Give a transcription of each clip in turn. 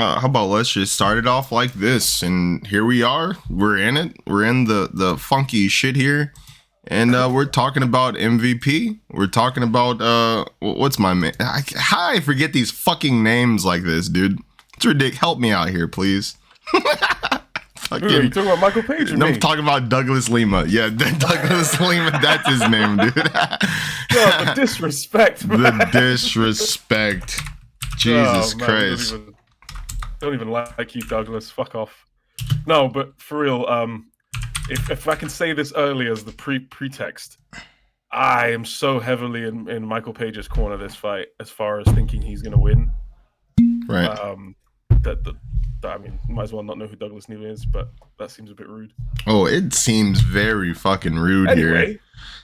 how about let's just start it off like this, and here we are. We're in it. We're in the funky shit here, and we're talking about MVP. We're talking about what's my man? How I forget these fucking names like this, dude? It's ridiculous. Help me out here, please. Dude, you talking about Michael Page? No, I'm talking about Douglas Lima. Yeah, Douglas Lima. That's his name, dude. God, the disrespect. Man. The disrespect. Jesus Christ. Don't even like you, Douglas. Fuck off. No, but for real, if I can say this early as the pretext, I am so heavily in Michael Page's corner this fight, as far as thinking he's going to win. Right. I mean, might as well not know who Douglas Lima is, but that seems a bit rude. Oh, it seems very fucking rude here.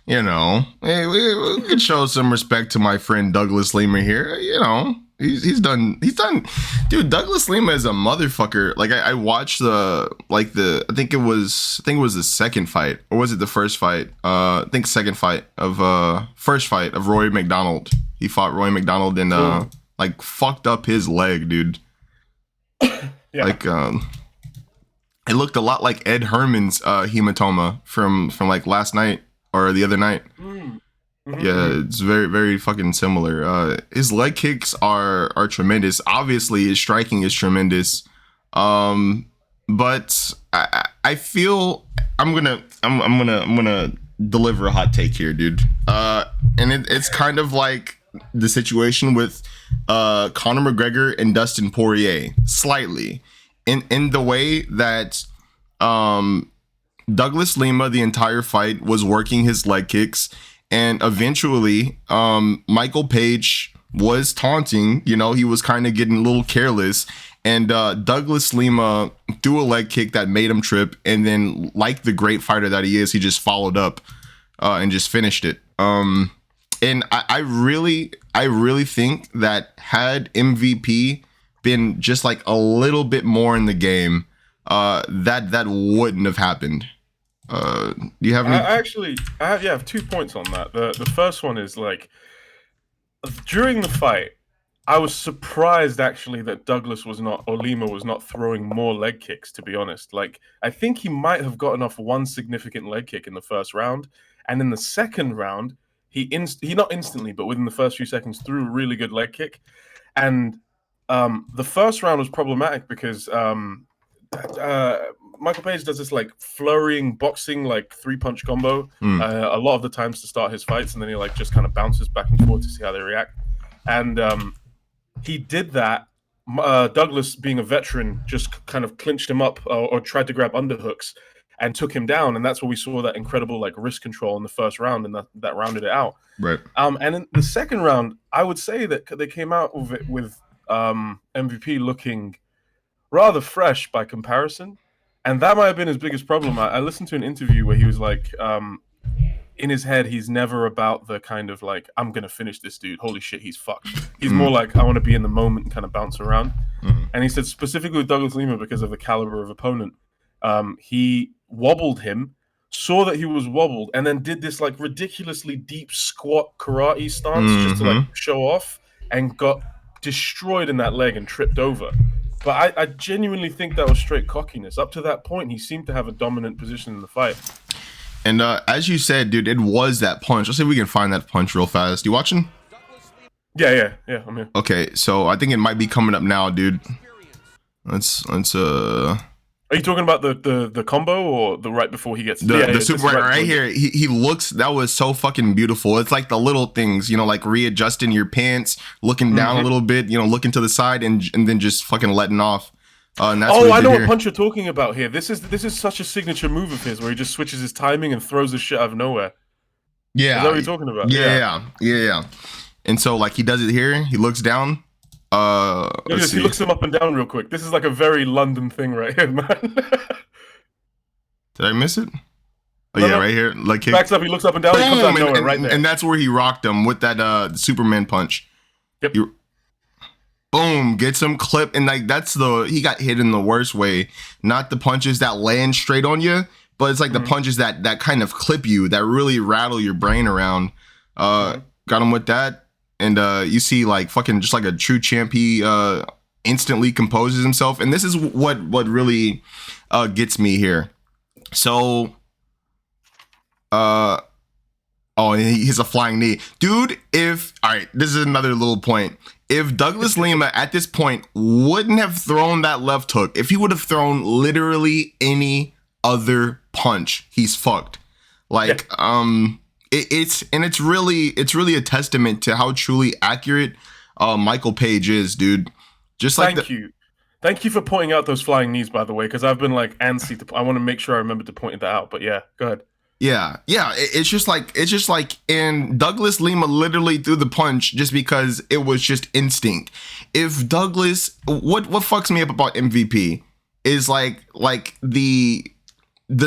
You know, hey, we could show some respect to my friend Douglas Lima here. You know, he's done. Dude, Douglas Lima is a motherfucker. Like I watched I think it was the second fight, or was it the first fight? I think second fight of first fight of Roy McDonald. He fought Roy McDonald and like fucked up his leg, dude. Yeah. Like it looked a lot like Ed Herman's hematoma from like last night or the other night. Mm-hmm. Yeah, it's very, very fucking similar. His leg kicks are tremendous. Obviously his striking is tremendous. But I feel I'm gonna deliver a hot take here, dude. And it's kind of like the situation with Conor McGregor and Dustin Poirier, slightly in the way that Douglas Lima the entire fight was working his leg kicks, and eventually Michael Page was taunting. You know, he was kind of getting a little careless, and Douglas Lima threw a leg kick that made him trip, and then, like the great fighter that he is, he just followed up and just finished it. And I really think that had MVP been just like a little bit more in the game, that wouldn't have happened. Do you have any? I have 2 points on that. The first one is, like, during the fight, I was surprised actually that Lima was not throwing more leg kicks, to be honest. Like, I think he might have gotten off one significant leg kick in the first round, and in the second round, he not instantly, but within the first few seconds, threw a really good leg kick. And the first round was problematic because Michael Page does this like flurrying boxing, like 3-punch combo a lot of the times to start his fights, and then he like just kind of bounces back and forth to see how they react. And he did that. Douglas, being a veteran, just kind of clinched him up or tried to grab underhooks and took him down, and that's where we saw that incredible like wrist control in the first round, and that rounded it out. Right. And in the second round, I would say that they came out with it with MVP looking rather fresh by comparison, and that might have been his biggest problem. I listened to an interview where he was like, in his head, he's never about the kind of like, I'm gonna finish this dude. Holy shit, he's fucked. He's more like, I want to be in the moment and kind of bounce around. And he said specifically with Douglas Lima, because of the caliber of opponent, he wobbled him, saw that he was wobbled, and then did this like ridiculously deep squat karate stance just to like show off, and got destroyed in that leg and tripped over. But I genuinely think that was straight cockiness. Up to that point, he seemed to have a dominant position in the fight. And as you said, dude, it was that punch. Let's see if we can find that punch real fast. You watching? Yeah, I'm here. Okay, so I think it might be coming up now, dude. Let's Are you talking about the combo or the right before he gets the super right here? He looks, that was so fucking beautiful. It's like the little things, you know, like readjusting your pants, looking down a little bit, you know, looking to the side, and then just fucking letting off. And that's I know what punch you're talking about here. This is such a signature move of his where he just switches his timing and throws his shit out of nowhere. Yeah, is that what you're talking about? Yeah. And so like he does it here. He looks down. He looks him up and down real quick. This is like a very London thing right here, man. Did I miss it? Oh, no, right here. Like he backs up, he looks up and down, he comes out of nowhere right there. And that's where he rocked him with that Superman punch. Yep. Boom, gets him clipped, and like he got hit in the worst way. Not the punches that land straight on you, but it's like the punches that kind of clip you, that really rattle your brain around. Got him with that. And you see like fucking just like a true champ, he instantly composes himself. And this is what really gets me here. So, oh, and he's a flying knee. Dude, all right, this is another little point. If Douglas Lima at this point wouldn't have thrown that left hook, if he would have thrown literally any other punch, he's fucked. Like, it's really a testament to how truly accurate Michael Page is, dude. Just like Thank you for pointing out those flying knees, by the way, because I've been like antsy I want to make sure I remember to point that out. But yeah, go ahead. Yeah. It's just like, and Douglas Lima literally threw the punch just because it was just instinct. If Douglas, what fucks me up about MVP is like the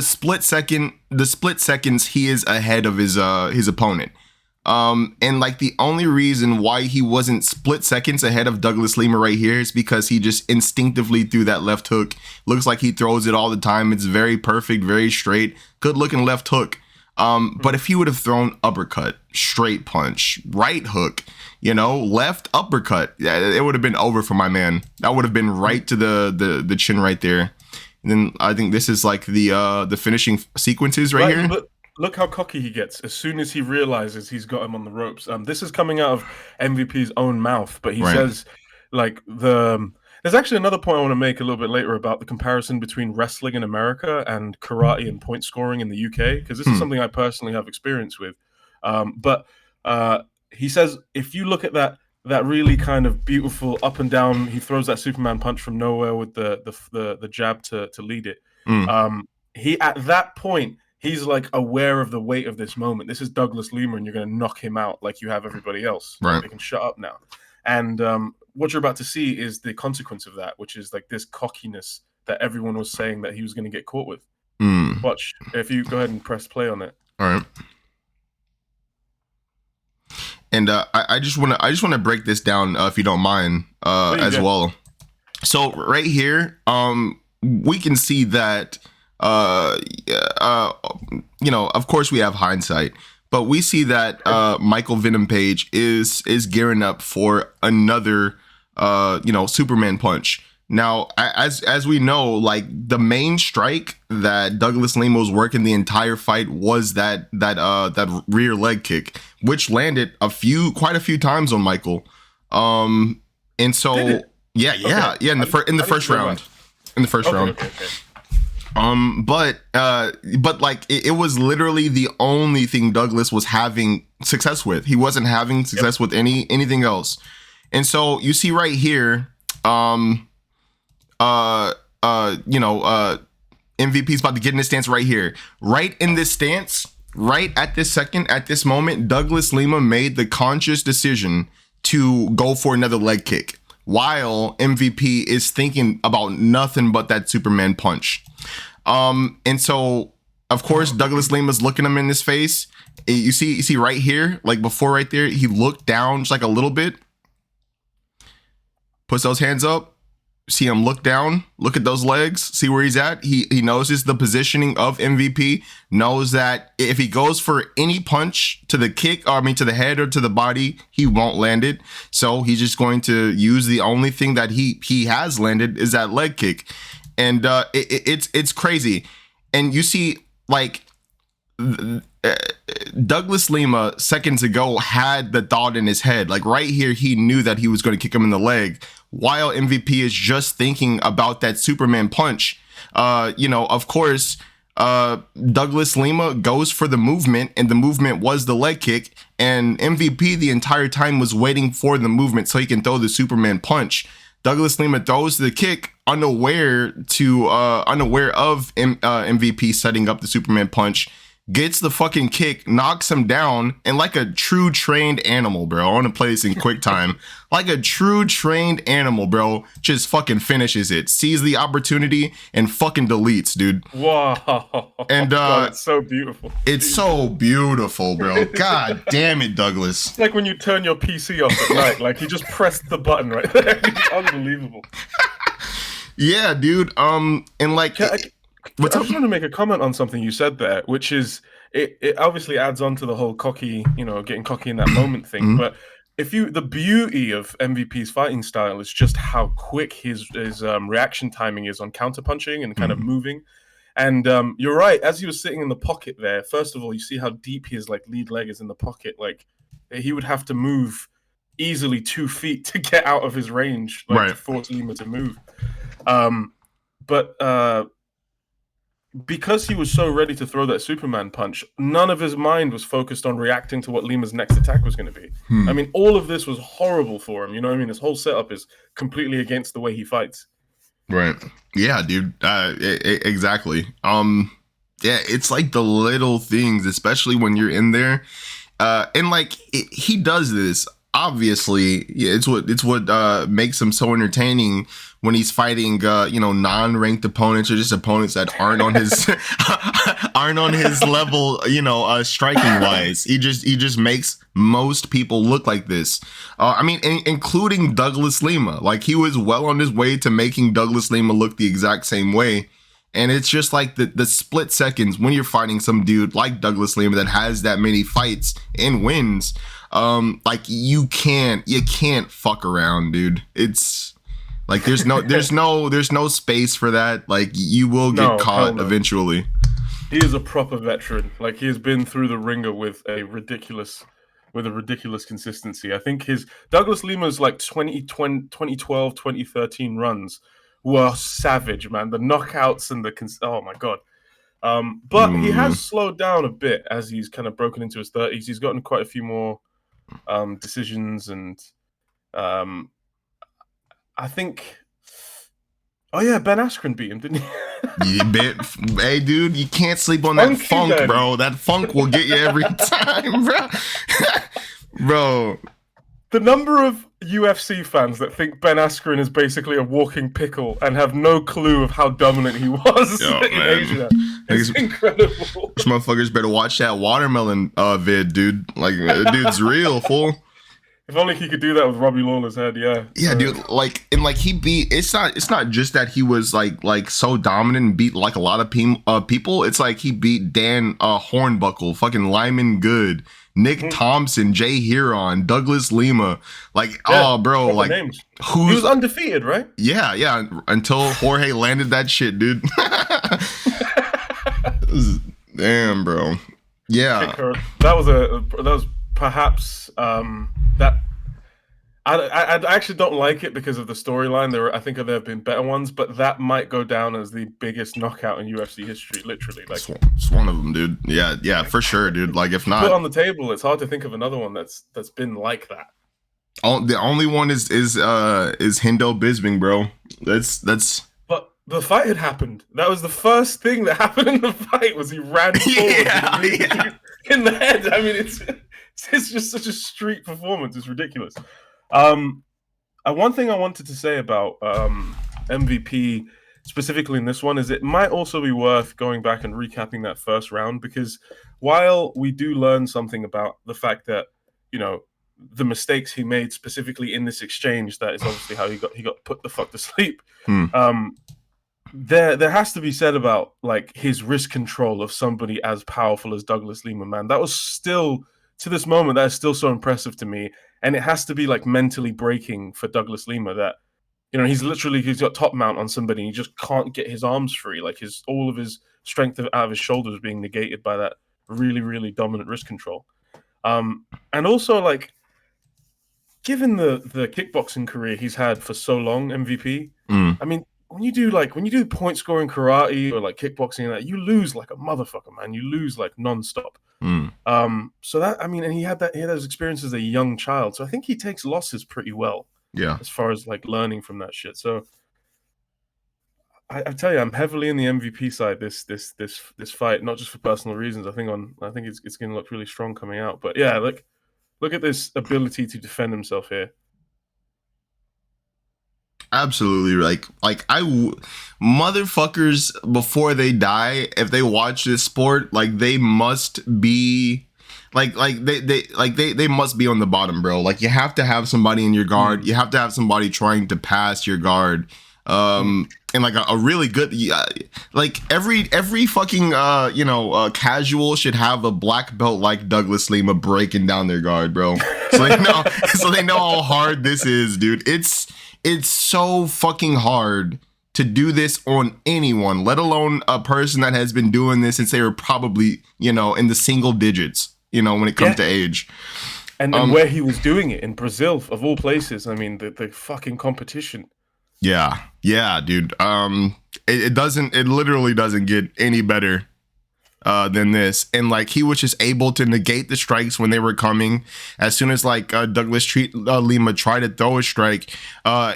split seconds he is ahead of his opponent. And like the only reason why he wasn't split seconds ahead of Douglas Lima right here is because he just instinctively threw that left hook. Looks like he throws it all the time. It's very perfect, very straight, good looking left hook. But if he would have thrown uppercut, straight punch, right hook, left uppercut, it would have been over for my man. That would have been right to the chin right there. And then I think this is like the finishing sequences right here. Look how cocky he gets as soon as he realizes he's got him on the ropes. This is coming out of MVP's own mouth, but he says, like, there's actually another point I want to make a little bit later about the comparison between wrestling in America and karate and point scoring in the UK, because this is something I personally have experience with. But he says, if you look at that really kind of beautiful up and down, he throws that Superman punch from nowhere with the jab to lead it. He, at that point, he's like aware of the weight of this moment. This is Douglas Lima, and you're going to knock him out like you have everybody else. Right. They can shut up now. And what you're about to see is the consequence of that, which is like this cockiness that everyone was saying that he was going to get caught with. Watch. If you go ahead and press play on it. All right. And I just want to break this down, if you don't mind, as well. So right here, we can see that. Of course we have hindsight, but we see that Michael Venom Page is gearing up for another Superman punch. Now, as we know, like the main strike that Douglas Lima was working the entire fight was that rear leg kick, which landed quite a few times on Michael. And so in the first round. Okay. But like it was literally the only thing Douglas was having success with. He wasn't having success with anything else. And so you see right here, MVP's about to get in this stance right here. Right in this stance, right at this second, at this moment, Douglas Lima made the conscious decision to go for another leg kick, while MVP is thinking about nothing but that Superman punch. And so, of course, Douglas Lima's looking him in his face. You see right here, like before right there, he looked down just like a little bit, puts those hands up, see him look down, look at those legs, see where he's at. He notices the positioning of MVP, knows that if he goes for any punch to the to the head or to the body, he won't land it. So he's just going to use the only thing that he has landed is that leg kick. And it's crazy. And you see, like, Douglas Lima seconds ago had the thought in his head, like right here, he knew that he was going to kick him in the leg, while MVP is just thinking about that Superman punch. Of course, Douglas Lima goes for the movement, and the movement was the leg kick, and MVP the entire time was waiting for the movement so he can throw the Superman punch. Douglas Lima throws the kick, unaware of MVP setting up the Superman punch, gets the fucking kick, knocks him down, and like a true trained animal, bro. I want to play this in quick time. Like a true trained animal, bro, just fucking finishes it, sees the opportunity, and fucking deletes, dude. Wow. And God, it's so beautiful. It's so beautiful, bro. God damn it, Douglas. It's like when you turn your PC off at night, like you just pressed the button right there. It's unbelievable. Yeah, dude. And like I just want to make a comment on something you said there, which is it obviously adds on to the whole cocky, getting cocky in that moment thing. But the beauty of MVP's fighting style is just how quick his reaction timing is on counterpunching and kind of moving. And you're right. As he was sitting in the pocket there, first of all, you see how deep his like lead leg is in the pocket. Like he would have to move easily 2 feet to get out of his range, like to force Lima to move. But because he was so ready to throw that Superman punch, none of his mind was focused on reacting to what Lima's next attack was going to be. I mean, all of this was horrible for him. You know what I mean? His whole setup is completely against the way he fights. Right. Yeah, dude. Exactly. Yeah, it's like the little things, especially when you're in there. And like he does this. Obviously, yeah, it's what makes him so entertaining when he's fighting non-ranked opponents or just opponents that aren't on his level, striking wise. He just makes most people look like this. I mean, including Douglas Lima. Like, he was well on his way to making Douglas Lima look the exact same way. And it's just like the split seconds when you're fighting some dude like Douglas Lima that has that many fights and wins. Like you can't fuck around, dude. It's like there's no space for that. Like you will get caught eventually. He is a proper veteran. Like he has been through the ringer with a ridiculous consistency. I think his Douglas Lima's like 2012, 2013 runs were savage, man. The knockouts and oh my god. But he has slowed down a bit as he's kind of broken into his 30s. He's gotten quite a few more decisions, and I think, oh yeah, Ben Askren beat him, didn't he? Hey, dude, you can't sleep on that funk, bro. That funk will get you every time, bro. Bro. The number of UFC fans that think Ben Askren is basically a walking pickle and have no clue of how dominant he was in Asia. It's incredible. These motherfuckers better watch that watermelon vid, dude. Like, dude's real, fool. If only he could do that with Robbie Lawler's head, yeah. Yeah, dude. Like, and like he beat. It's not just that he was like so dominant and beat like a lot of people. It's like he beat Dan Hornbuckle, fucking Lyman Good, Nick Thompson, Jay Heron, Douglas Lima. Like, yeah, oh, bro, like names. He was undefeated, right? Yeah. Until Jorge landed that shit, dude. Damn, bro. Yeah. That was perhaps that. I actually don't like it because of the storyline. I think there have been better ones, but that might go down as the biggest knockout in UFC history. Literally, like it's one of them, dude. Yeah, for sure, dude. Like, if not, put on the table, it's hard to think of another one that's been like that. The only one is Hendo Bisping, bro. That's. But the fight had happened. That was the first thing that happened in the fight. Was he ran forward in the head? I mean, it's just such a street performance. It's ridiculous. One thing I wanted to say about MVP specifically in this one is it might also be worth going back and recapping that first round, because while we do learn something about the fact that, the mistakes he made specifically in this exchange, that is obviously how he got put the fuck to sleep. There has to be said about like his wrist control of somebody as powerful as Douglas Lima, man. That was still, to this moment, that is still so impressive to me. And it has to be like mentally breaking for Douglas Lima that, he's got top mount on somebody and he just can't get his arms free. Like all of his strength out of his shoulders being negated by that really, really dominant wrist control. And also, like, given the kickboxing career he's had for so long, MVP, I mean, when you do point scoring karate or like kickboxing and that, you lose like a motherfucker, man. You lose like nonstop. So that, I mean, and he had those experiences as a young child. So I think he takes losses pretty well. Yeah. As far as like learning from that shit. So I tell you, I'm heavily in the MVP side this fight, not just for personal reasons. I think it's going to look really strong coming out. But yeah, look at this ability to defend himself here. Absolutely. Like motherfuckers before they die, if they watch this sport, like they must be they must be on the bottom, bro. Like you have to have somebody in your guard. You have to have somebody trying to pass your guard. And like a really good, like every fucking casual should have a black belt like Douglas Lima breaking down their guard, bro. So they know, so they know how hard this is, dude. It's so fucking hard to do this on anyone, let alone a person that has been doing this since they were probably, in the single digits, when it comes to age. And where he was doing it in Brazil, of all places. I mean, the fucking competition. Yeah, dude. It literally doesn't get any better than this. And like he was just able to negate the strikes when they were coming. As soon as like Douglas Lima tried to throw a strike,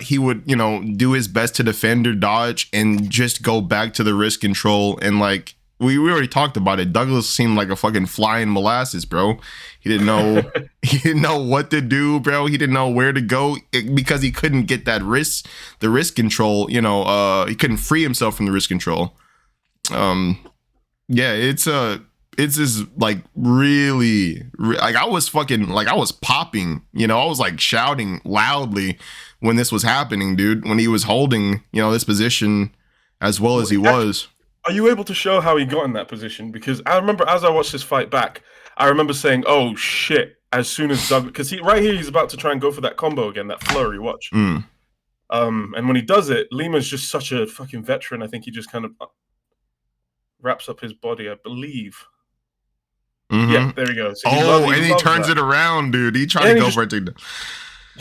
he would do his best to defend or dodge and just go back to the wrist control. And like we already talked about it, Douglas seemed like a fucking flying molasses, bro. He didn't know what to do, bro. He didn't know where to go because he couldn't get the wrist control. He couldn't free himself from the wrist control. Yeah, it's just like really like I was popping, I was like shouting loudly when this was happening, dude, when he was holding, this position as well as he was. Are you able to show how he got in that position? Because I remember as I watched this fight back, I remember saying, "Oh shit!" As soon as Doug, because he's about to try and go for that combo again, that flurry. Watch. And when he does it, Lima's just such a fucking veteran. I think he just kind of wraps up his body, I believe. Mm-hmm. Yeah, there he goes. So and he turns it around, dude. He tried to go for it. He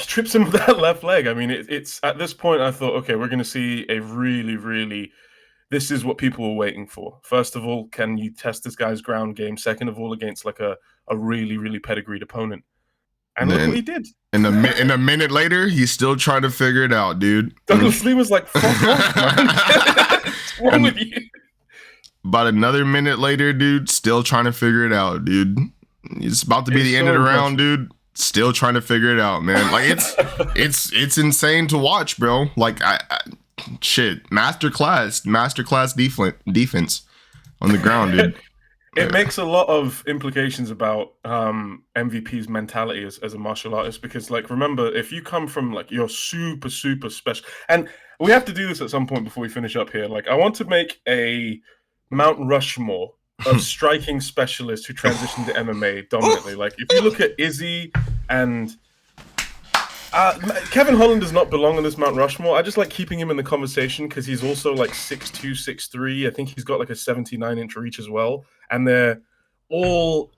trips him with that left leg. I mean, it's at this point I thought, okay, we're going to see a really, really. This is what people were waiting for. First of all, can you test this guy's ground game? Second of all, against like a really, really pedigreed opponent. And look what he did. And a minute later, he's still trying to figure it out, dude. Douglas Lima's like, fuck off, man. What's wrong with you? About another minute later, dude, still trying to figure it out, dude. It's about to be the end of the round, dude. Still trying to figure it out, man. Like it's insane to watch, bro. Like shit, masterclass defense on the ground, dude. It makes a lot of implications about MVP's mentality as a martial artist, because like remember, if you come from like you're super special, and we have to do this at some point before we finish up here. Like I want to make a Mount Rushmore of striking specialists who transitioned to MMA dominantly. Like if you look at Izzy and Kevin Holland does not belong on this Mount Rushmore. I just like keeping him in the conversation because he's also like 6'2", 6'3". I think he's got like a 79-inch reach as well. And they all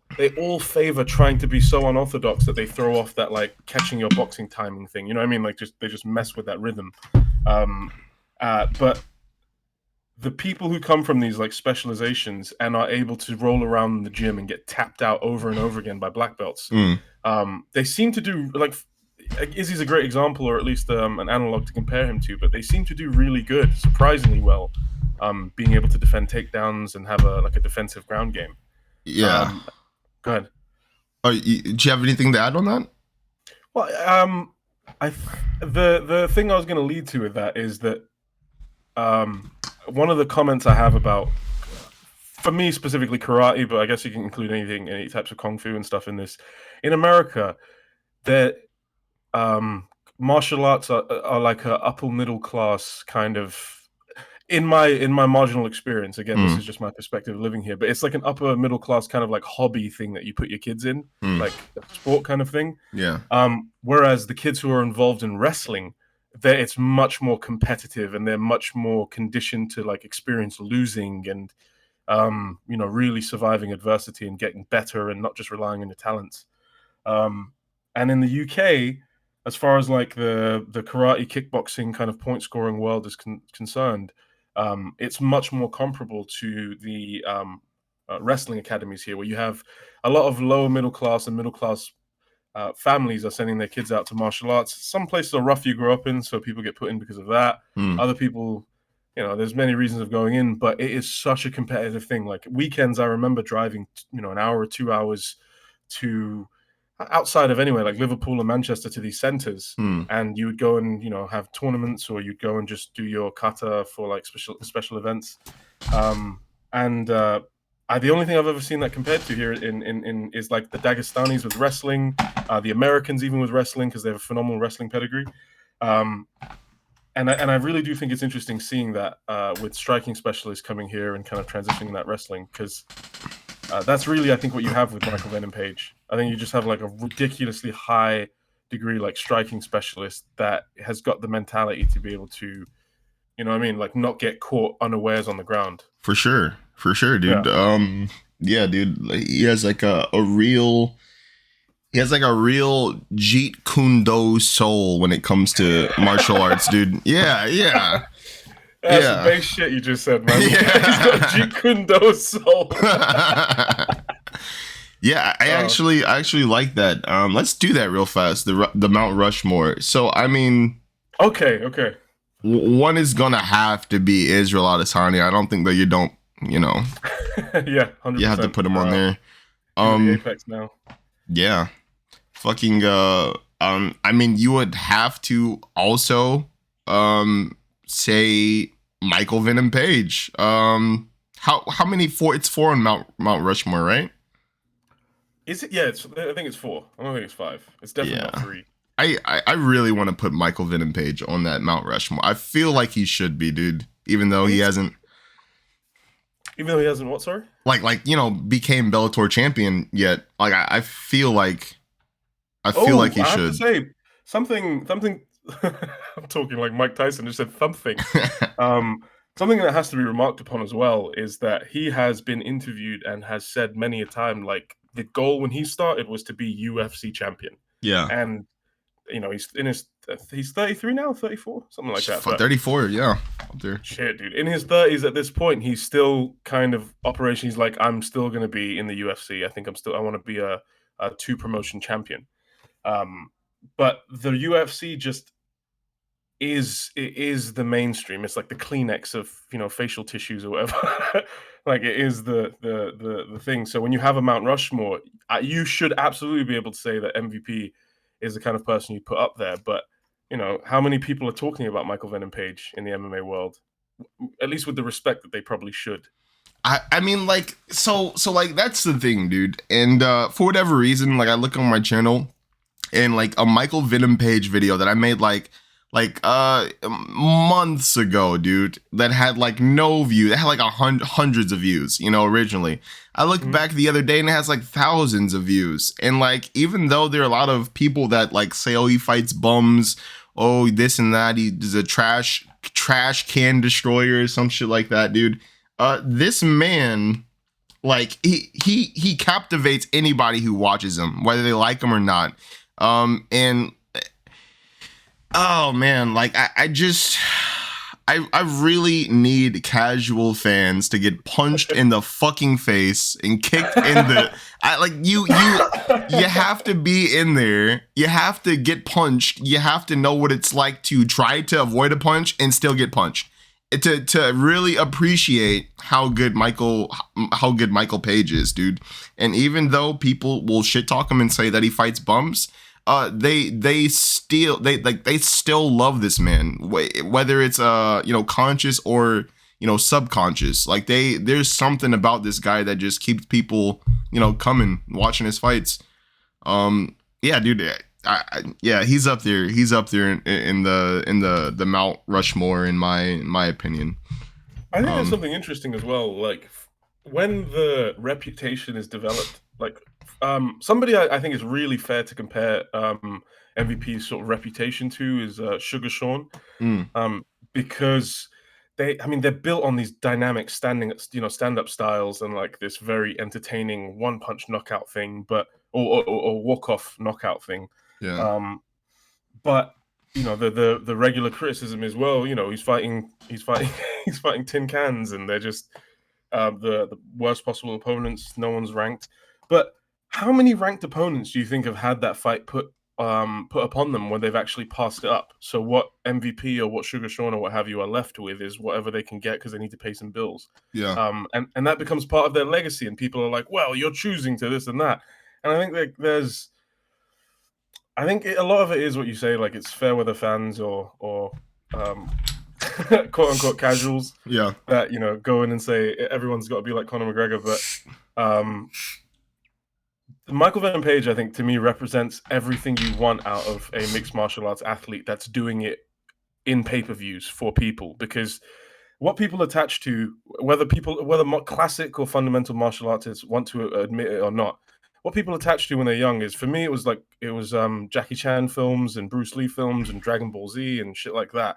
favor trying to be so unorthodox that they throw off that like catching your boxing timing thing. You know what I mean? Like they just mess with that rhythm. But the people who come from these like specializations and are able to roll around in the gym and get tapped out over and over again by black belts, they seem to do like Izzy's a great example, or at least an analog to compare him to. But they seem to do really good, surprisingly well, being able to defend takedowns and have a defensive ground game. Yeah. Go ahead. Do you have anything to add on that? Well, the thing I was going to lead to with that is that one of the comments I have about, for me specifically, karate, but I guess you can include anything, any types of kung fu and stuff in this. In America, that martial arts are like a upper middle class kind of, in my marginal experience. Again, this is just my perspective living here, but it's like an upper middle class kind of like hobby thing that you put your kids in, like a sport kind of thing. Yeah. Whereas the kids who are involved in wrestling, it's much more competitive and they're much more conditioned to like experience losing and really surviving adversity and getting better and not just relying on your talents. And in the UK, as far as like the karate kickboxing kind of point scoring world is concerned, it's much more comparable to the wrestling academies here, where you have a lot of lower middle class and middle class families are sending their kids out to martial arts. Some places are rough you grow up in, so people get put in because of that. Other people, there's many reasons of going in, but it is such a competitive thing. Like weekends, I remember driving, an hour or 2 hours to outside of anywhere like Liverpool and Manchester to these centers, and you would go and have tournaments, or you'd go and just do your kata for like special events. The only thing I've ever seen that compared to here in is like the Dagestanis with wrestling, the Americans even with wrestling, because they have a phenomenal wrestling pedigree. And I really do think it's interesting seeing that with striking specialists coming here and kind of transitioning that wrestling, because that's really, I think, what you have with Michael Venom Page. I think you just have like a ridiculously high degree like striking specialist that has got the mentality to be able to, you know what I mean, like not get caught unawares on the ground. For sure, dude. Yeah, dude. He has like a real. He has like a real Jeet Kune Do soul when it comes to martial arts, dude. Yeah. That's some base shit you just said, man. Yeah. He's got a Jeet Kune Do soul. Yeah, I actually like that. Let's do that real fast. The Mount Rushmore. So I mean, okay. One is gonna have to be Israel Adesanya. I don't think that you don't. Yeah, 100%. You have to put him on there. The Apex now. Yeah. Fucking I mean, you would have to also say Michael Venom Page. How many? It's four on Mount Rushmore, right? Is it? Yeah, I think it's 4. I don't think it's 5. It's definitely not 3. I really want to put Michael Venom Page on that Mount Rushmore. I feel like he should be, dude. Even though he hasn't. Even though he hasn't what? Sorry. Like became Bellator champion yet. Like I feel like. I feel like he should. I have to say something. I'm talking like Mike Tyson just said something. Something that has to be remarked upon as well is that he has been interviewed and has said many a time, like the goal when he started was to be UFC champion. Yeah, and he's 33 now, 34, something like that. 34, yeah, up there. Shit, dude. In his 30s at this point, he's still kind of operation. He's like, I'm still going to be in the UFC. I want to be a 2 promotion champion. But the UFC just is the mainstream. It's like the Kleenex of facial tissues or whatever. Like it is the thing. So when you have a Mount Rushmore, you should absolutely be able to say that MVP is the kind of person you put up there. But how many people are talking about Michael Venom Page in the MMA world? At least with the respect that they probably should. I mean, like, so like that's the thing, dude. And for whatever reason, like I look on my channel. And like a Michael Venom Page video that I made like months ago, dude, that had like no view. That had like hundreds of views, originally. I looked back the other day and it has like thousands of views. And like, even though there are a lot of people that like say, oh, he fights bums, oh, this and that, he's a trash can destroyer or some shit like that, dude. This man, like he captivates anybody who watches him, whether they like him or not. And oh man, like I really need casual fans to get punched in the fucking face and kicked in the you have to be in there. You have to get punched. You have to know what it's like to try to avoid a punch and still get punched. To really appreciate how good Michael Page is, dude. And even though people will shit talk him and say that he fights bums, they still love this man, whether it's conscious or subconscious. Like there's something about this guy that just keeps people coming watching his fights. Yeah, dude. Yeah, he's up there. He's up there in the Mount Rushmore in my opinion. I think there's something interesting as well. Like when the reputation is developed, like somebody I think is really fair to compare MVP's sort of reputation to is Sugar Sean, because they're built on these dynamic stand-up styles and like this very entertaining one-punch knockout thing, but or walk-off knockout thing. Yeah. But the regular criticism is, well, he's fighting tin cans and they're just the worst possible opponents. No one's ranked. But how many ranked opponents do you think have had that fight put upon them when they've actually passed it up? So what MVP or what Sugar Sean or what have you are left with is whatever they can get because they need to pay some bills. Yeah. And that becomes part of their legacy. And people are like, well, you're choosing to this and that. And I think that a lot of it is what you say, like it's fair weather fans or quote unquote casuals. Yeah. That go in and say everyone's got to be like Conor McGregor, but Michael Venom Page, I think, to me represents everything you want out of a mixed martial arts athlete that's doing it in pay-per-views for people, because what people attach to, whether classic or fundamental martial artists want to admit it or not, what people attach to when they're young is, for me, it was Jackie Chan films and Bruce Lee films and Dragon Ball Z and shit like that.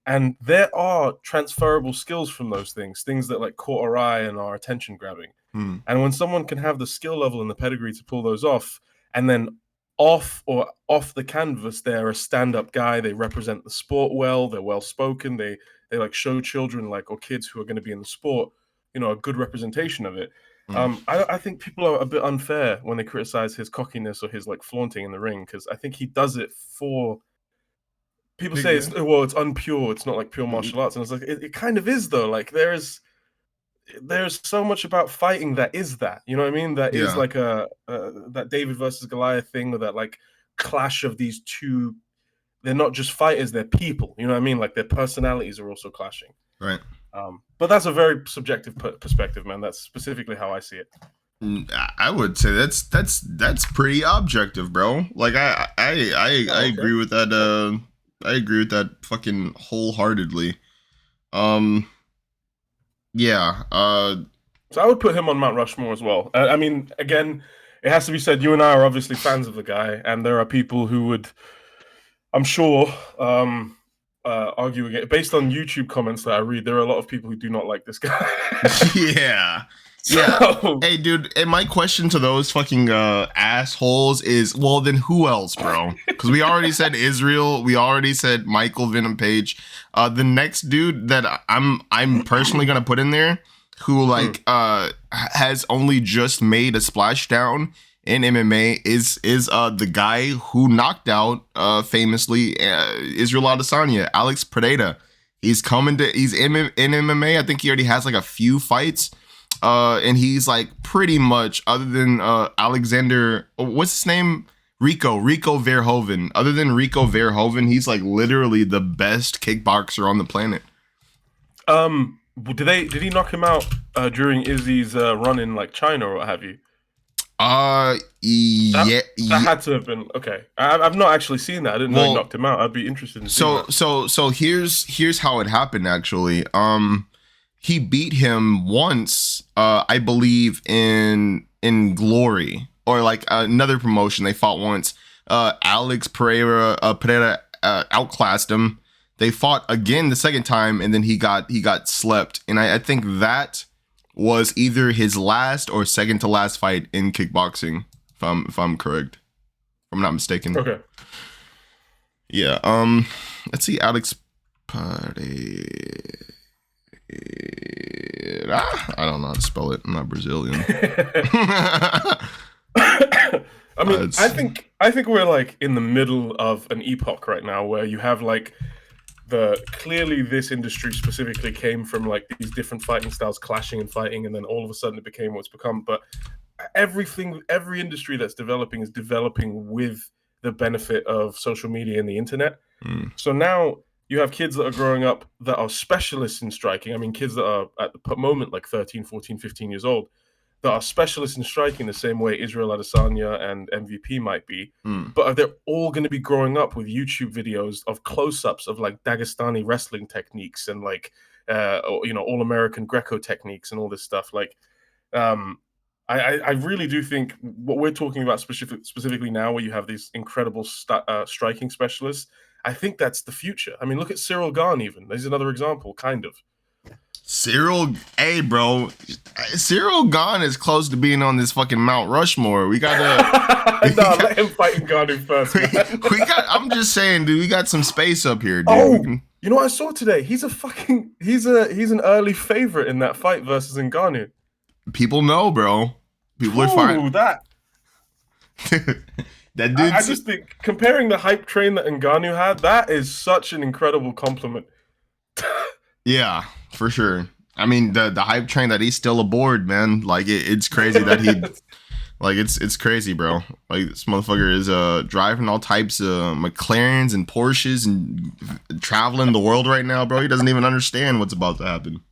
And there are transferable skills from those things that like caught our eye and are attention grabbing. And when someone can have the skill level and the pedigree to pull those off, and then off the canvas, they're a stand-up guy, they represent the sport well, they're well-spoken, they like show children or kids who are going to be in the sport, a good representation of it. I think people are a bit unfair when they criticize his cockiness or his like flaunting in the ring, because I think he does it for... People say it's unpure, it's not like pure martial arts, and it's like it kind of is though. Like there's so much about fighting that is that, you know what I mean? That is like that David versus Goliath thing, or that like clash of these two. They're not just fighters, they're people, you know what I mean? Like their personalities are also clashing. Right. But that's a very subjective perspective, man. That's specifically how I see it. I would say that's pretty objective, bro. Like I agree with that. I agree with that fucking wholeheartedly. Yeah. So I would put him on Mount Rushmore as well. I mean, again, it has to be said, you and I are obviously fans of the guy, and there are people who would, I'm sure, argue against. Based on YouTube comments that I read, there are a lot of people who do not like this guy. Yeah. Yeah. Hey, dude, and my question to those fucking assholes is, well, then who else, bro? Because we already said Israel. We already said Michael Venom Page. The next dude that I'm personally going to put in there, who like has only just made a splashdown in MMA, is the guy who knocked out famously Israel Adesanya, Alex Pereira. He's in MMA. I think he already has like a few fights. And he's like pretty much, other than Alexander, what's his name? Rico Verhoeven. Other than Rico Verhoeven, he's like literally the best kickboxer on the planet. Did he knock him out during Izzy's run in like China or what have you? Yeah. That had to have been okay. I've not actually seen that. I didn't know he knocked him out. I'd be interested in seeing that. So here's how it happened actually. He beat him once, I believe, in Glory, or like another promotion. They fought once. Alex Pereira outclassed him. They fought again the second time, and then he got slept. And I think that was either his last or second to last fight in kickboxing, if I'm correct, if I'm not mistaken. Okay. Yeah. Let's see, Alex Pereira. I don't know how to spell it. I'm not Brazilian. I mean, I think we're like in the middle of an epoch right now where you have like clearly this industry specifically came from like these different fighting styles clashing and fighting, and then all of a sudden it became what it's become. But every industry that's developing is developing with the benefit of social media and the internet. So now you have kids that are growing up that are specialists in striking. I mean, kids that are at the moment like 13, 14, 15 years old that are specialists in striking the same way Israel Adesanya and MVP might be. But they're all going to be growing up with YouTube videos of close-ups of like Dagestani wrestling techniques and like, all-American Greco techniques and all this stuff. Like, I really do think what we're talking about specifically now, where you have these incredible striking specialists, I think that's the future. I mean, look at Cyril Gane even. There's another example, kind of. Cyril Gane is close to being on this fucking Mount Rushmore. We gotta let him fight Ngannou first, man. I'm just saying, dude, we got some space up here, dude. Oh, you know what I saw today? He's an early favorite in that fight versus Ngannou. People know, bro. People are fine. That dude. I just think comparing the hype train that Ngannou had, that is such an incredible compliment. Yeah, for sure. I mean, the hype train that he's still aboard, man. Like it's crazy that he, like it's crazy, bro. Like this motherfucker is driving all types of McLarens and Porsches and traveling the world right now, bro. He doesn't even understand what's about to happen.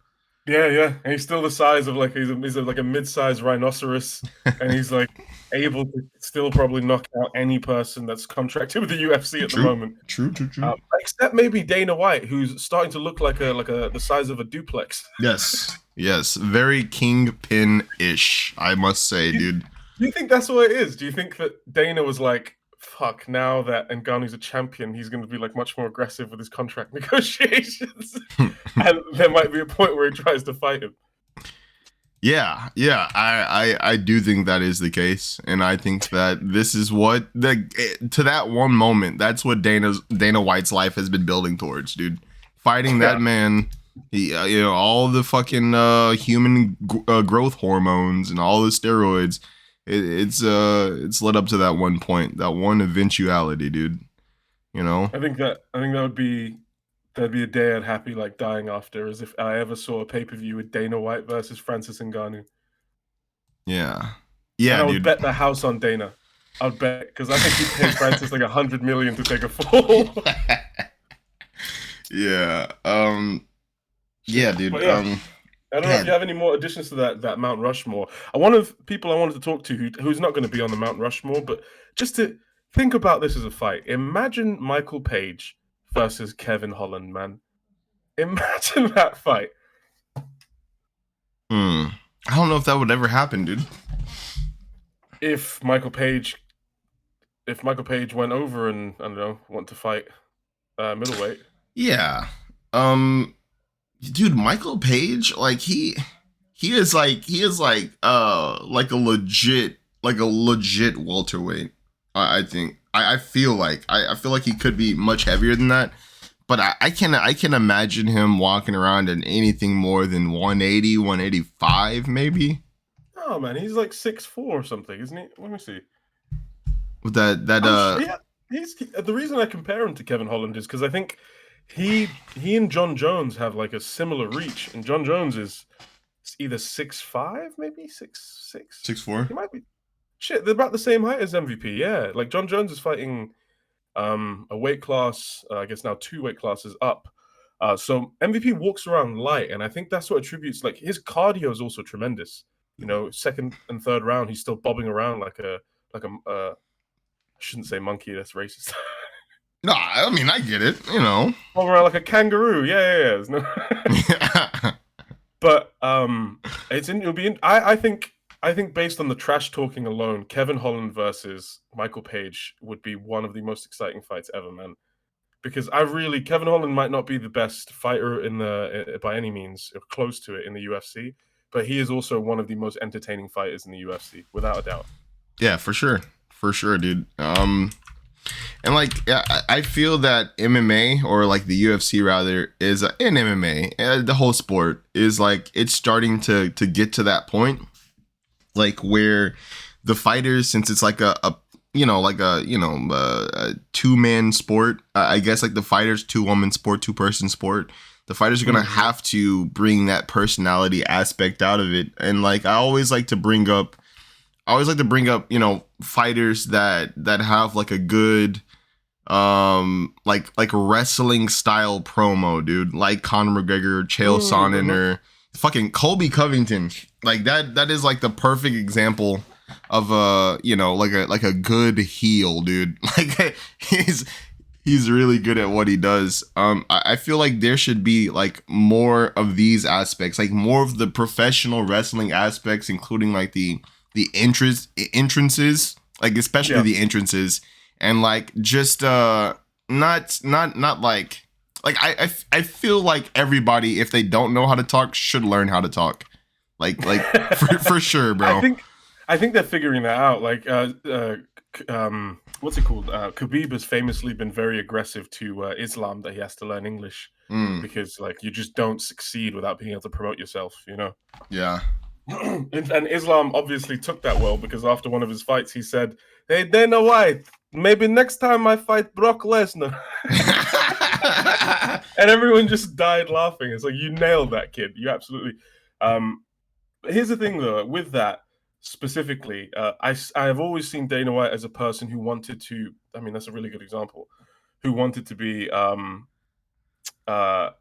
Yeah. And he's still the size of like he's like a mid-sized rhinoceros, and he's like able to still probably knock out any person that's contracted with the UFC at the True, moment. true, true, true. Except maybe Dana White, who's starting to look like a the size of a duplex. Yes, yes, very kingpin-ish, I must say, dude. Do you think that's what it is? Do you think that Dana was like, fuck, now that Ngannou's a champion, he's going to be like much more aggressive with his contract negotiations, and there might be a point where he tries to fight him? Yeah, yeah, I do think that is the case, and I think that this is what to that one moment, that's what Dana White's life has been building towards, dude. Fighting that man, he all the fucking human growth hormones and all the steroids. It's led up to that one point, that one eventuality, dude. You know. I think that would be that'd be a day I'd happy like dying after, as if I ever saw a pay-per-view with Dana White versus Francis Ngannou. Yeah, And yeah, I would dude. bet the house on Dana. I'd bet, because I think he'd pay Francis like $100 million to take a fall. Yeah. Yeah, dude. But yeah, I don't know if you have any more additions to that Mount Rushmore. One of the people I wanted to talk to who's not going to be on the Mount Rushmore, but just to think about this as a fight. Imagine Michael Page versus Kevin Holland, man. Imagine that fight. I don't know if that would ever happen, dude. If Michael Page went over and, I don't know, want to fight middleweight. Yeah. Dude, Michael Page, like he is like a legit welterweight. I think. I feel like he could be much heavier than that. But I can imagine him walking around in anything more than 180, 185, maybe. Oh man, he's like 6'4" or something, isn't he? Let me see. With that he's the reason I compare him to Kevin Holland is because I think he and Jon Jones have like a similar reach, and Jon Jones is either 6'5", maybe 6'6", 6'4". He might be. Shit, they're about the same height as MVP. Yeah, like Jon Jones is fighting a weight class, I guess now 2 weight classes up. So MVP walks around light, and I think that's what attributes, like, his cardio is also tremendous. You know, second and third round, he's still bobbing around like a I shouldn't say monkey, that's racist. No, I mean I get it, you know. Bobbing around like a kangaroo. Yeah. No. But I think based on the trash talking alone, Kevin Holland versus Michael Page would be one of the most exciting fights ever, man. Because Kevin Holland might not be the best fighter by any means, or close to it in the UFC, but he is also one of the most entertaining fighters in the UFC, without a doubt. Yeah, for sure, dude. And like, I feel that MMA, or like the UFC rather, is in MMA, the whole sport is like, it's starting to get to that point, like where the fighters, since it's like a 2-man sport, I guess, like the fighters 2-woman sport, 2-person sport, the fighters are gonna have to bring that personality aspect out of it. And like, I always like to bring up, fighters that have like a good like wrestling style promo, dude, like Conor McGregor, Chael Sonnen, or fucking Colby Covington. Like that is like the perfect example of like a good heel, dude. Like he's really good at what he does. I feel like there should be like more of these aspects, like more of the professional wrestling aspects, including like the entrances, like especially the entrances, and like just not like I feel like everybody, if they don't know how to talk, should learn how to talk. Like for sure, bro. I think they're figuring that out. Like what's it called? Khabib has famously been very aggressive to Islam, that he has to learn English because like you just don't succeed without being able to promote yourself, you know? Yeah. And Islam obviously took that well, because after one of his fights, he said, "Hey, Dana White, maybe next time I fight Brock Lesnar." And everyone just died laughing. It's like, you nailed that, kid. You absolutely. Here's the thing, though, with that specifically, I have always seen Dana White as a person who wanted to. I mean, that's a really good example. Who wanted to be a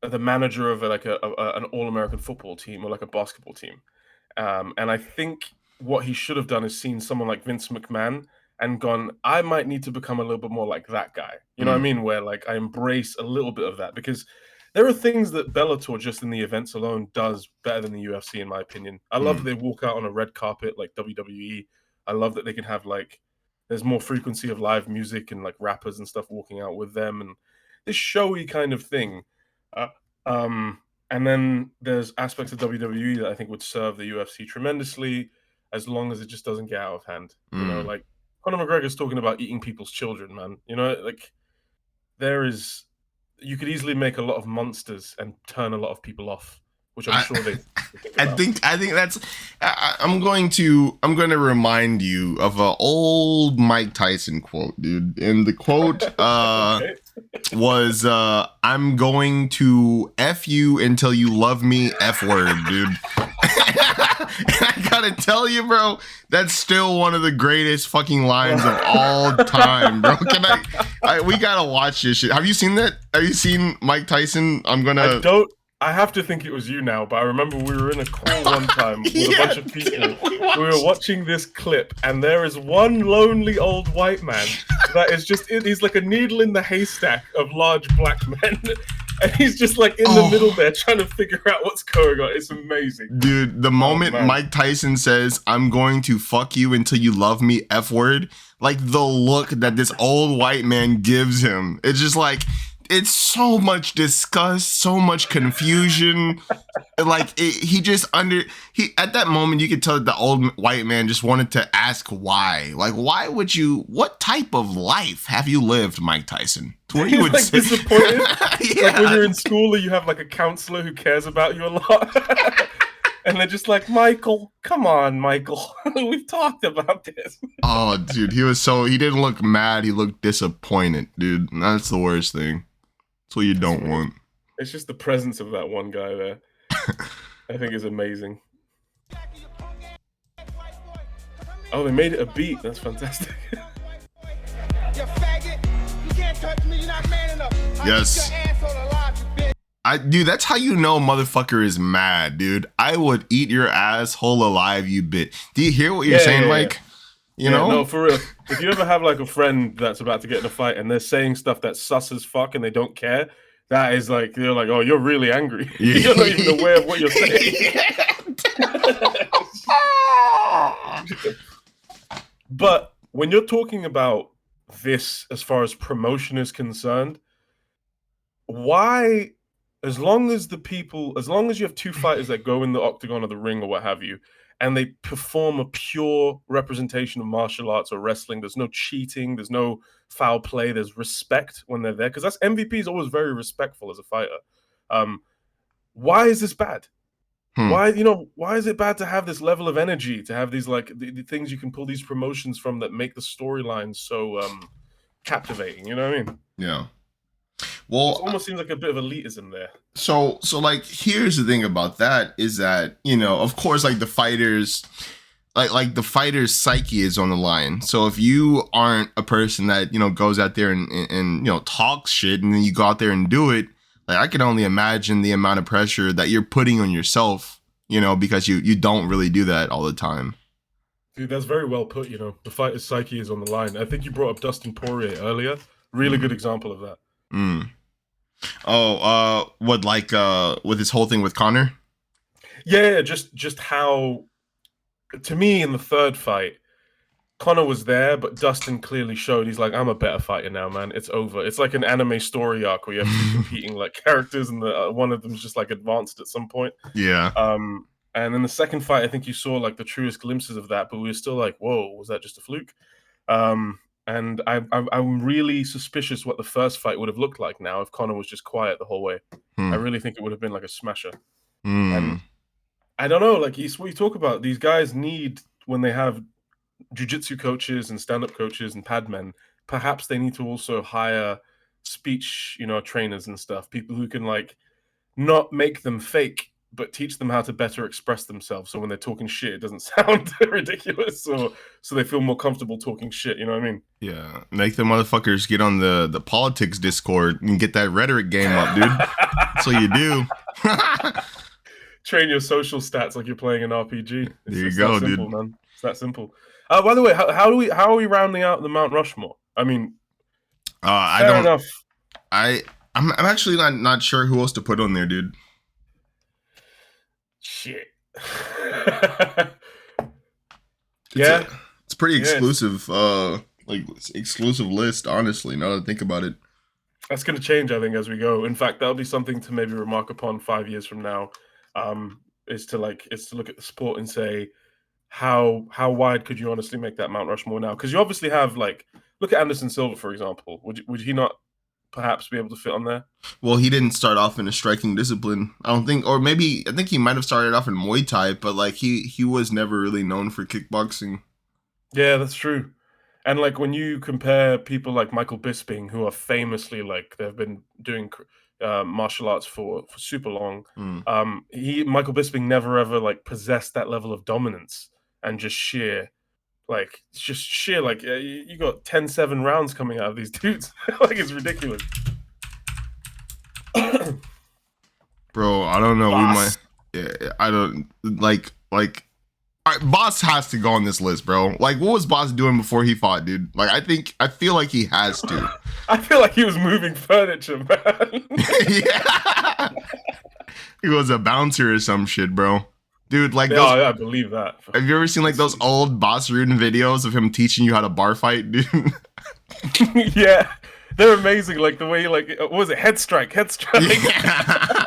the manager of an All-American football team or like a basketball team. And I think what he should have done is seen someone like Vince McMahon and gone, I might need to become a little bit more like that guy. You know what I mean? Where like I embrace a little bit of that, because there are things that Bellator just in the events alone does better than the UFC, in my opinion. I love that they walk out on a red carpet like WWE. I love that they can have like, there's more frequency of live music and like rappers and stuff walking out with them and this showy kind of thing. And then there's aspects of WWE that I think would serve the UFC tremendously, as long as it just doesn't get out of hand. You know, like Conor McGregor's talking about eating people's children, man. You know, like you could easily make a lot of monsters and turn a lot of people off, which I'm sure they think about. I think that's. I'm going to remind you of an old Mike Tyson quote, dude. And the quote okay. was, "I'm going to F you until you love me, F word, dude." I gotta tell you, bro, that's still one of the greatest fucking lines of all time, bro. We gotta watch this shit. Have you seen that? Have you seen Mike Tyson? I have to think it was you now, but I remember we were in a call one time with a bunch of people. We were watching this clip, and there is one lonely old white man that is he's like a needle in the haystack of large black men. And he's just like in the middle there trying to figure out what's going on. It's amazing. Dude, the moment Mike Tyson says, "I'm going to fuck you until you love me, F word," like the look that this old white man gives him, it's just like, it's so much disgust, so much confusion. Like at that moment, you could tell that the old white man just wanted to ask why. Like, why would you? What type of life have you lived, Mike Tyson? Where you would like disappointed. Yeah. Like when you're in school, and you have like a counselor who cares about you a lot. And they're just like, Michael, come on, Michael. We've talked about this. Oh, dude, he didn't look mad. He looked disappointed, dude. That's the worst thing. That's what you don't want. It's just the presence of that one guy there. I think is amazing. Oh, they made it a beat. That's fantastic. Yes. Dude, that's how you know motherfucker is mad, dude. I would eat your asshole alive, you bit. Do you hear what you're saying, Mike? You know? No, for real. If you ever have like a friend that's about to get in a fight and they're saying stuff that's sus as fuck and they don't care, that is like, you're like, oh, you're really angry. You're not even aware of what you're saying. But when you're talking about this as far as promotion is concerned, why, as long as you have two fighters that go in the octagon or the ring or what have you, and they perform a pure representation of martial arts or wrestling, there's no cheating, there's no foul play, there's respect when they're there, because that's MVP is always very respectful as a fighter. Why is this bad? Why is it bad to have this level of energy, to have these like the things you can pull these promotions from that make the storylines so captivating? You know what I mean? Yeah. Well, it almost seems like a bit of elitism there. So like, here's the thing about that is that, of course, like the fighters, like the fighter's psyche is on the line. So if you aren't a person that, goes out there and talks shit and then you go out there and do it, like I can only imagine the amount of pressure that you're putting on yourself, because you don't really do that all the time. Dude, that's very well put. The fighter's psyche is on the line. I think you brought up Dustin Poirier earlier. Really good example of that. Oh, with his whole thing with Conor? Yeah, just how, to me, in the third fight, Conor was there, but Dustin clearly showed he's like, I'm a better fighter now, man. It's over. It's like an anime story arc where you have two competing like characters, and one of them's just like advanced at some point. Yeah. And in the second fight, I think you saw like the truest glimpses of that, but we were still like, whoa, was that just a fluke? And I'm really suspicious what the first fight would have looked like now if Conor was just quiet the whole way. I really think it would have been like a smasher. And I don't know, like what you talk about, these guys need, when they have jiu-jitsu coaches and stand-up coaches and pad men, perhaps they need to also hire speech, trainers and stuff, people who can like not make them fake but teach them how to better express themselves. So when they're talking shit, it doesn't sound ridiculous, or so they feel more comfortable talking shit. You know what I mean? Yeah, make the motherfuckers get on the politics Discord and get that rhetoric game up, dude. That's what you do. Train your social stats like you're playing an RPG. There you go, simple, dude. man. It's that simple. By the way, how are we rounding out the Mount Rushmore? I mean, fair enough. I'm actually not sure who else to put on there, dude. Shit. It's pretty exclusive. Like exclusive list. Honestly, now that I think about it, that's going to change, I think, as we go. In fact, that'll be something to maybe remark upon 5 years from now. Is to look at the sport and say, how wide could you honestly make that Mount Rushmore now? Because you obviously have, like, look at Anderson Silva, for example. Would he not perhaps be able to fit on there? Well, he didn't start off in a striking discipline, I don't think, or maybe I think he might have started off in Muay Thai, but like he was never really known for kickboxing. Yeah, that's true. And like when you compare people like Michael Bisping, who are famously, like, they've been doing martial arts for super long, Michael Bisping never ever like possessed that level of dominance and just sheer like you got 10-7 rounds coming out of these dudes. Like, it's ridiculous. Bro, I don't know. Boss. We might. Yeah, I don't like. All right, Boss has to go on this list, bro. Like, what was Boss doing before he fought, dude? Like, I feel like he has to. I feel like he was moving furniture, man. Yeah. He was a bouncer or some shit, bro. Dude, like, yeah, I believe that. Have you ever seen like those old Boss Rudin videos of him teaching you how to bar fight, dude? Yeah, they're amazing. Like the way, like, what was it? Head strike. Yeah.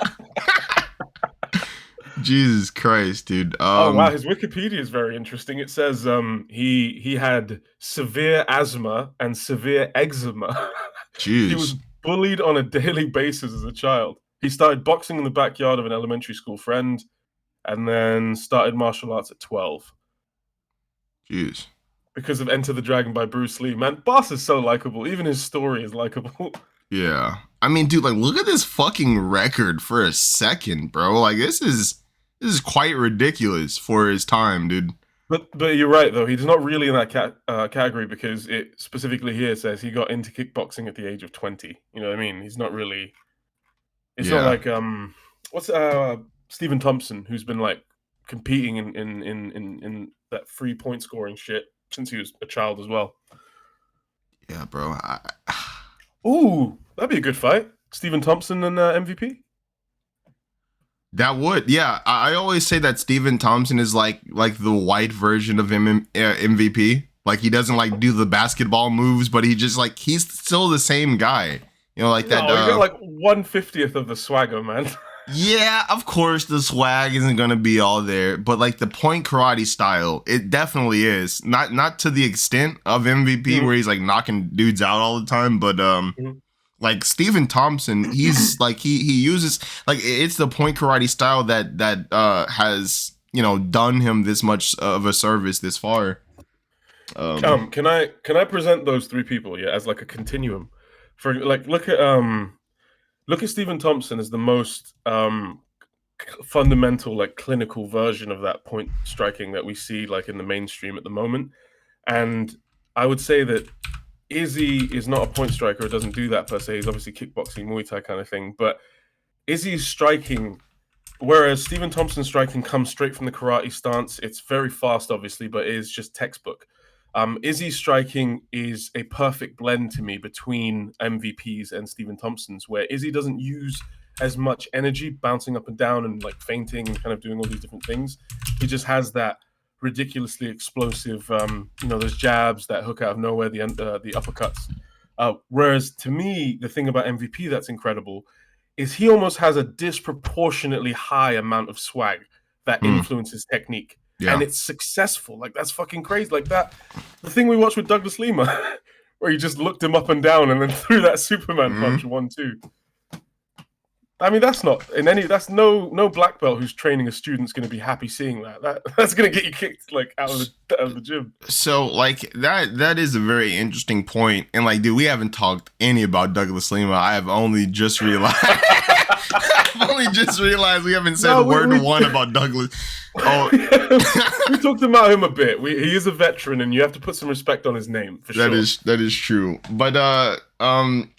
Jesus Christ, dude. Oh wow, his Wikipedia is very interesting. It says he had severe asthma and severe eczema. Jeez. He was bullied on a daily basis as a child. He started boxing in the backyard of an elementary school friend, and then started martial arts at 12. Jeez. Because of Enter the Dragon by Bruce Lee. Man, Boss is so likable. Even his story is likable. Yeah. I mean, dude, like, look at this fucking record for a second, bro. Like, this is quite ridiculous for his time, dude. But you're right, though. He's not really in that category, because it specifically here says he got into kickboxing at the age of 20. You know what I mean? He's not really... It's not like... What's Stephen Thompson, who's been, like, competing in that 3-point scoring shit since he was a child as well. Yeah, bro. Ooh, that'd be a good fight. Stephen Thompson and MVP? That would, yeah. I always say that Stephen Thompson is like the white version of MVP. Like, he doesn't like do the basketball moves, but he just like he's still the same guy. You know, like that. You got like 1/50th of the swagger, man. Yeah, of course the swag isn't gonna be all there, but like the point karate style, it definitely is. Not to the extent of MVP where he's like knocking dudes out all the time, but like Stephen Thompson, he's like he uses like it's the point karate style that has, you know, done him this much of a service this far. Can I present those three people as like a continuum? For like look at Stephen Thompson as the most fundamental, like clinical version of that point striking that we see like in the mainstream at the moment. And I would say that Izzy is not a point striker. It doesn't do that per se. He's obviously kickboxing, Muay Thai kind of thing. But Izzy's striking, whereas Stephen Thompson's striking comes straight from the karate stance. It's very fast, obviously, but it is just textbook. Izzy's striking is a perfect blend to me between MVP's and Stephen Thompson's, where Izzy doesn't use as much energy bouncing up and down and like feinting and kind of doing all these different things. He just has that ridiculously explosive, those jabs that hook out of nowhere, the uppercuts. Whereas to me, the thing about MVP that's incredible is he almost has a disproportionately high amount of swag that influences technique. Yeah. And it's successful. Like, that's fucking crazy. Like that, the thing we watched with Douglas Lima, where he just looked him up and down and then threw that Superman punch 1-2. I mean, that's no black belt who's training a student's going to be happy seeing that. That's going to get you kicked like out of the gym. So like that is a very interesting point. And like, dude, we haven't talked any about Douglas Lima. I have only just realized. I've only just realized we haven't said word one about Douglas. Oh, we talked about him a bit. He is a veteran, and you have to put some respect on his name for sure. That is true. But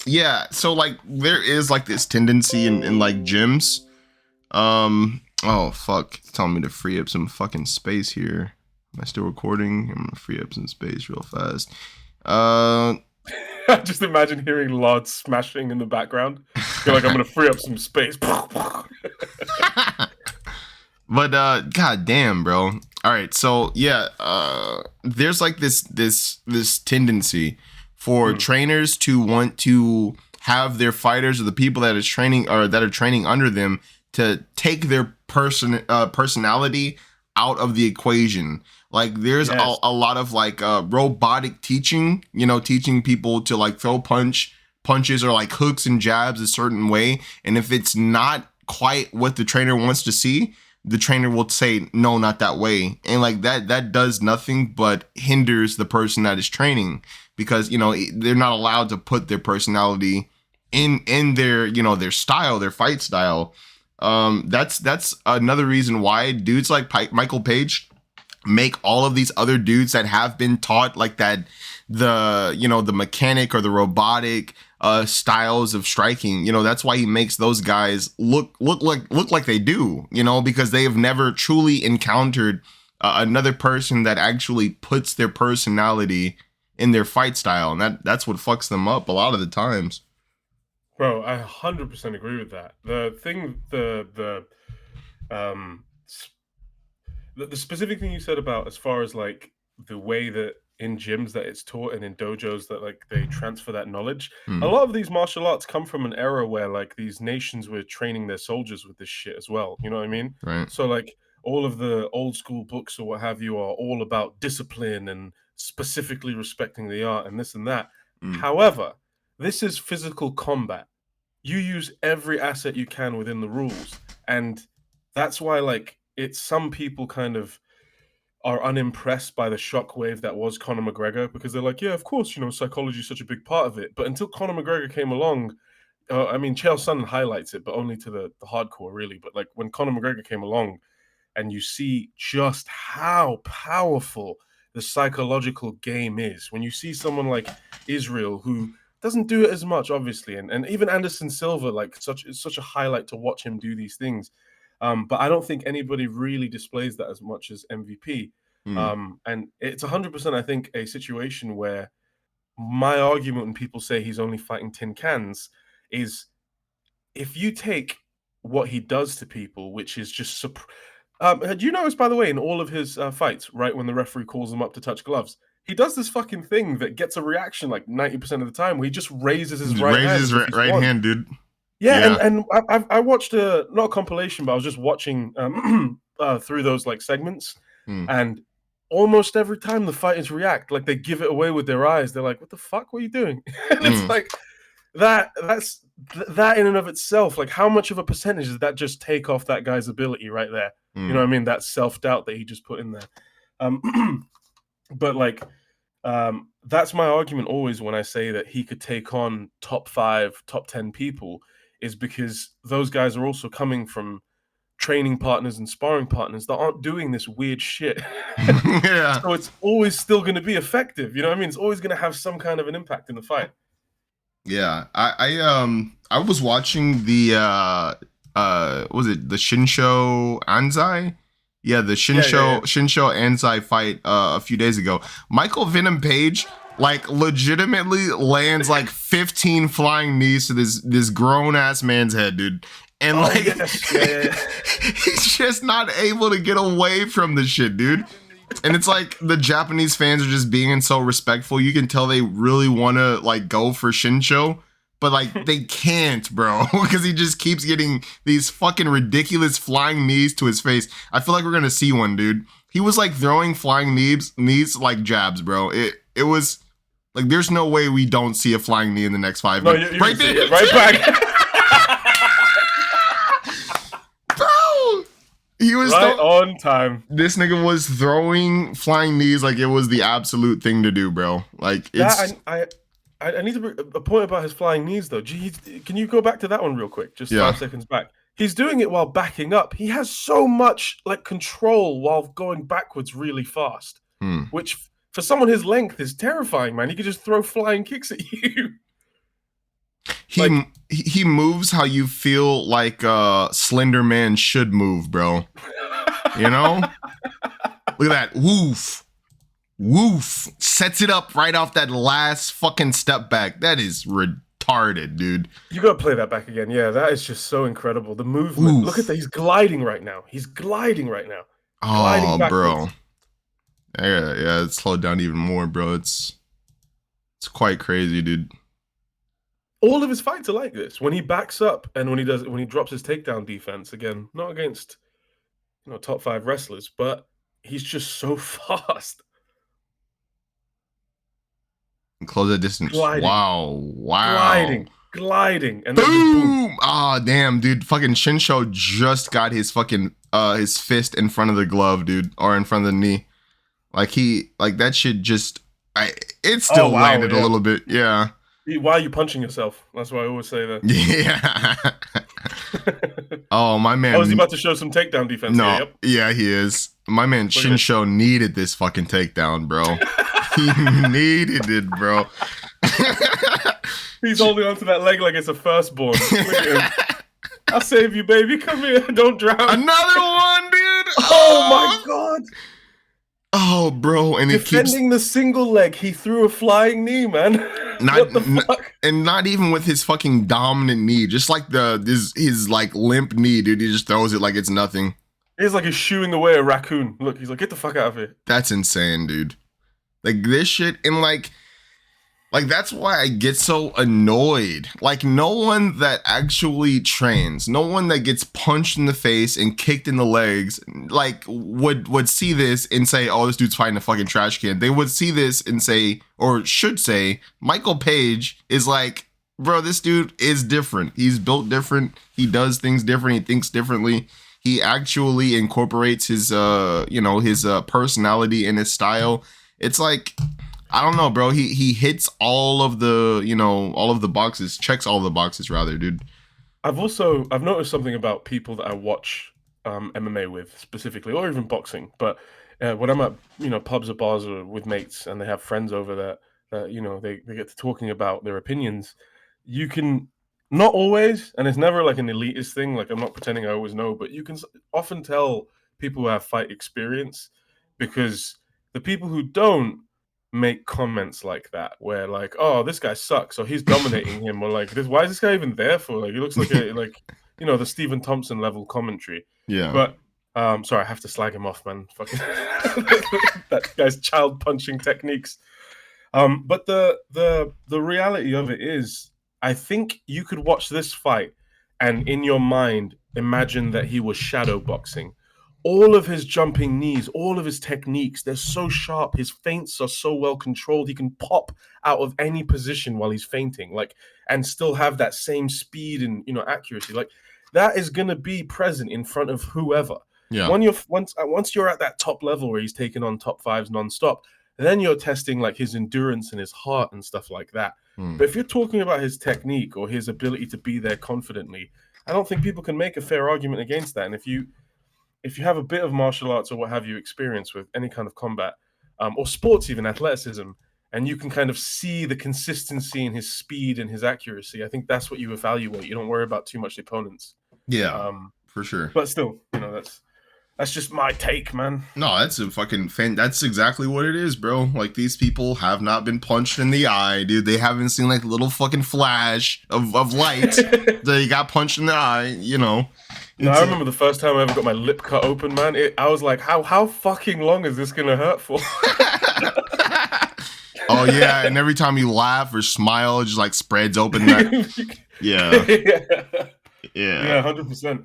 yeah. So like, there is like this tendency in like gyms. Oh fuck! It's telling me to free up some fucking space here. Am I still recording? I'm gonna free up some space real fast. Just imagine hearing Lard smashing in the background. You're like, I'm gonna free up some space. But god damn, bro. All right, so yeah, there's like this tendency for trainers to want to have their fighters or the people that is training or that are training under them to take their personality out of the equation. Like there's a lot of like robotic teaching, you know, teaching people to like throw punches or like hooks and jabs a certain way. And if it's not quite what the trainer wants to see, the trainer will say, no, not that way. And like that does nothing but hinders the person that is training, because, you know, they're not allowed to put their personality in their, you know, their style, their fight style. That's another reason why dudes like Michael Page make all of these other dudes that have been taught like that, the, you know, the mechanic or the robotic styles of striking, you know, that's why he makes those guys look like they do, you know, because they have never truly encountered another person that actually puts their personality in their fight style, and that's what fucks them up a lot of the times. Bro, I 100% agree with that. The thing, the specific thing you said about as far as like the way that in gyms that it's taught and in dojos that like they transfer that knowledge. A lot of these martial arts come from an era where like these nations were training their soldiers with this shit as well. You know what I mean? Right. So like all of the old school books or what have you are all about discipline and specifically respecting the art and this and that. However, this is physical combat. You use every asset you can within the rules. And that's why like it's some people kind of are unimpressed by the shockwave that was Conor McGregor, because they're like, yeah, of course, you know, psychology is such a big part of it. But until Conor McGregor came along, I mean, Chael Sonnen highlights it, but only to the hardcore, really. But like when Conor McGregor came along and you see just how powerful the psychological game is, when you see someone like Israel, who doesn't do it as much, obviously, and even Anderson Silva, like it's such a highlight to watch him do these things. But I don't think anybody really displays that as much as MVP. And it's 100%, I think, a situation where my argument when people say he's only fighting tin cans is if you take what he does to people, which is just... do you notice, by the way, in all of his fights, right, when the referee calls him up to touch gloves, he does this fucking thing that gets a reaction like 90% of the time where he just raises his right hand, dude. Yeah. And I watched not a compilation, but I was just watching through those like segments, and almost every time the fighters react, like they give it away with their eyes. They're like, "What the fuck? What are you doing?" And it's like that's in and of itself. Like, how much of a percentage does that just take off that guy's ability right there? You know what I mean? That self-doubt that he just put in there. But like, that's my argument always when I say that he could take on top 5, top 10 people, is because those guys are also coming from training partners and sparring partners that aren't doing this weird shit. Yeah. So it's always still going to be effective. You know what I mean? It's always going to have some kind of an impact in the fight. Yeah. I was watching the was it the Shinsho Anzai? Yeah, the Shinsho Anzai fight a few days ago. Michael Venom Page like legitimately lands like 15 flying knees to this grown ass man's head, dude. And he's just not able to get away from the shit, dude. And it's like the Japanese fans are just being so respectful. You can tell they really want to like go for Shinsho, but like they can't, bro, because he just keeps getting these fucking ridiculous flying knees to his face. I feel like we're gonna see one, dude. He was like throwing flying knees like jabs, bro. It was like there's no way we don't see a flying knee in the next 5 minutes. You right there, right back. Bro, he was right on time. This nigga was throwing flying knees like it was the absolute thing to do, bro. Like it's. I I need to bring a point about his flying knees, though. Can you go back to that one real quick? Just 5 seconds back. He's doing it while backing up. He has so much like control while going backwards really fast, which for someone his length is terrifying, man. He could just throw flying kicks at you. He moves how you feel like Slender Man should move, bro. You know? Look at that. Woof. Sets it up right off that last fucking step back. That is retarded, dude. You gotta play that back again. Yeah, that is just so incredible. The movement. Oof. Look at that. He's gliding right now. Oh, bro. Yeah, it's slowed down even more, bro. It's quite crazy, dude. All of his fights are like this. When he backs up and when he drops his takedown defense, again, not against top 5 wrestlers, but he's just so fast. Close the distance. Gliding. Wow. Gliding. And boom! Ah, damn, dude. Fucking Shinsho just got his fucking his fist in front of the glove, dude, or in front of the knee. Like that shit just it still landed a little bit. Yeah. Why are you punching yourself? That's why I always say that. Yeah. Oh, my man. Oh, is he about to show some takedown defense? No. Yep. Yeah, he is. My man Shinsho needed this fucking takedown, bro. He needed it, bro. He's holding onto that leg like it's a firstborn. Look at him. I'll save you, baby. Come here. Don't drown. Another one, dude. Oh my God. Oh, bro. And defending the single leg, he threw a flying knee, man. What the fuck? And not even with his fucking dominant knee, just like his like limp knee, dude. He just throws it like it's nothing. He's like he's shooing away a raccoon. Look, he's like, get the fuck out of here. That's insane, dude. Like this shit, and like that's why I get so annoyed. Like no one that actually trains, no one that gets punched in the face and kicked in the legs, like would see this and say, "Oh, this dude's fighting a fucking trash can." They would see this and say, or should say, Michael Page is like, bro, this dude is different. He's built different. He does things different. He thinks differently. He actually incorporates his personality and his style. It's like, I don't know, bro. He hits all of the boxes, checks all the boxes rather, dude. I've noticed something about people that I watch MMA with specifically, or even boxing. But when I'm at pubs or bars or with mates and they have friends over there that they get to talking about their opinions, you can not always, and it's never like an elitist thing. Like I'm not pretending I always know, but you can often tell people who have fight experience because the people who don't make comments like that, where like, oh, this guy sucks, or he's dominating him, or like, why is this guy even there for? Like, he looks like the Stephen Thompson level commentary. Yeah. But sorry, I have to slag him off, man. Fucking that guy's child punching techniques. But the reality of it is, I think you could watch this fight and in your mind imagine that he was shadow boxing. All of his jumping knees, all of his techniques, they're so sharp. His feints are so well controlled. He can pop out of any position while he's feinting, and still have that same speed and accuracy. Like that is gonna be present in front of whoever. Yeah. Once you're at that top level where he's taking on top 5s nonstop, then you're testing like his endurance and his heart and stuff like that. But if you're talking about his technique or his ability to be there confidently, I don't think people can make a fair argument against that. And if you have a bit of martial arts or what have you experience with any kind of combat or sports, even athleticism, and you can kind of see the consistency in his speed and his accuracy, I think that's what you evaluate. You don't worry about too much the opponents. Yeah, for sure. But still, that's just my take, man. No, that's a fucking that's exactly what it is, bro. Like these people have not been punched in the eye, dude. They haven't seen like little fucking flash of light. They got punched in the eye, No, I remember the first time I ever got my lip cut open, man. I was like, how fucking long is this gonna hurt for? Oh yeah, and every time you laugh or smile, it just like spreads open. Yeah, 100%.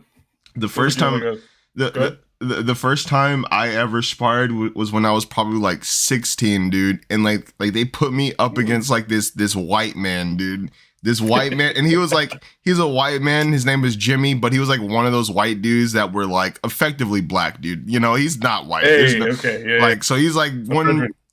The first time, the first time I ever sparred was when I was probably like 16, dude, and like they put me up against like this white man, dude. This white man, and he's a white man. His name is Jimmy, but he was like one of those white dudes that were like effectively black, dude. He's not white. Hey, okay, yeah. Like, so he's like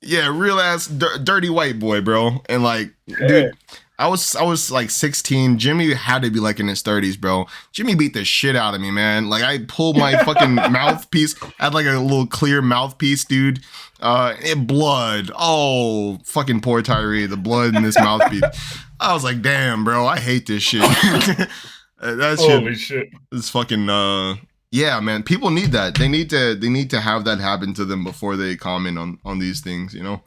Yeah, real ass dirty white boy, bro. And like, dude, I was like 16. Jimmy had to be like in his 30s, bro. Jimmy beat the shit out of me, man. Like I pulled my fucking mouthpiece. I had like a little clear mouthpiece, dude. Blood. Oh, fucking poor Tyree. The blood in this mouthpiece. I was like, damn, bro. I hate this shit. That Holy shit. is fucking yeah, man. People need that. They need to have that happen to them before they comment on these things, you know?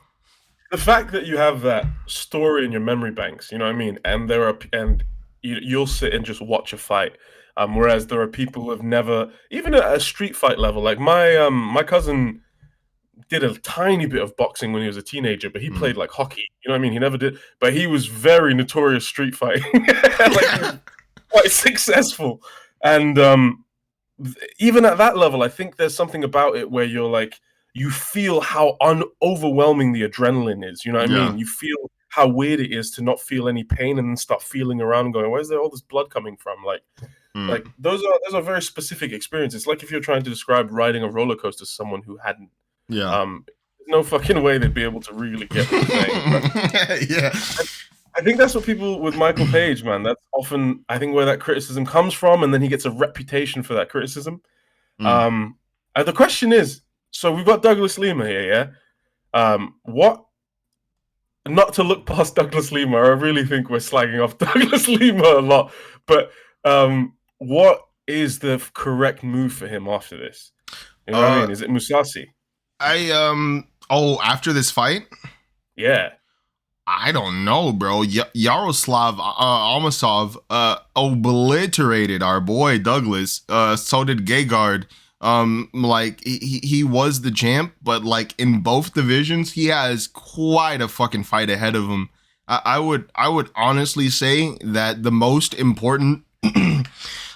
The fact that you have that story in your memory banks, you know what I mean? And you'll sit and just watch a fight. Whereas there are people who have never, even at a street fight level, like my cousin did a tiny bit of boxing when he was a teenager, but he played like hockey. You know what I mean? He never did, but he was very notorious street fighting. Like, quite successful. And even at that level, I think there's something about it where you're like, you feel how overwhelming the adrenaline is. You know what I mean? You feel how weird it is to not feel any pain and then start feeling around and going, where's there all this blood coming from? Like those are very specific experiences. Like if you're trying to describe riding a roller coaster to someone who hadn't. Yeah. There's no fucking way they'd be able to really get what you're saying. Yeah. I think that's what people with Michael Page, man. That's often, I think, where that criticism comes from, and then he gets a reputation for that criticism. The question is, so we've got Douglas Lima here, yeah? What? Not to look past Douglas Lima, I really think we're slagging off Douglas Lima a lot, but what is the correct move for him after this? You know what I mean? Is it Mousasi? After this fight? Yeah. I don't know, bro. Yaroslav Almasov obliterated our boy Douglas. So did Gegard. Like he was the champ, but like in both divisions, he has quite a fucking fight ahead of him. I would honestly say that the most important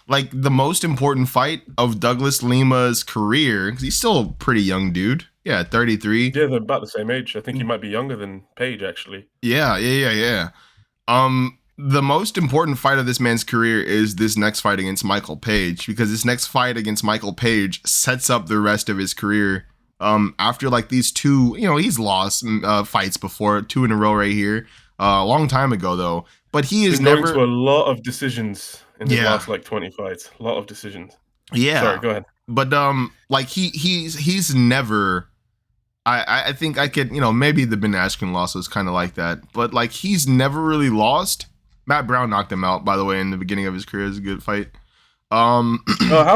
the most important fight of Douglas Lima's career, because he's still a pretty young dude. Yeah, 33. Yeah, they're about the same age. I think he might be younger than Page, actually. Yeah. The most important fight of this man's career is this next fight against Michael Page, because this next fight against Michael Page sets up the rest of his career. After like these two, you know, he's lost fights before, 2 in a row right here. A long time ago though, but he's never going to a lot of decisions in the last like 20 fights. A lot of decisions. Yeah. Sorry, go ahead. But like he's never. I think I could, you know, maybe the Ben Askren loss was kind of like that, but like he's never really lost. Matt Brown knocked him out, by the way, in the beginning of his career. It's a good fight. How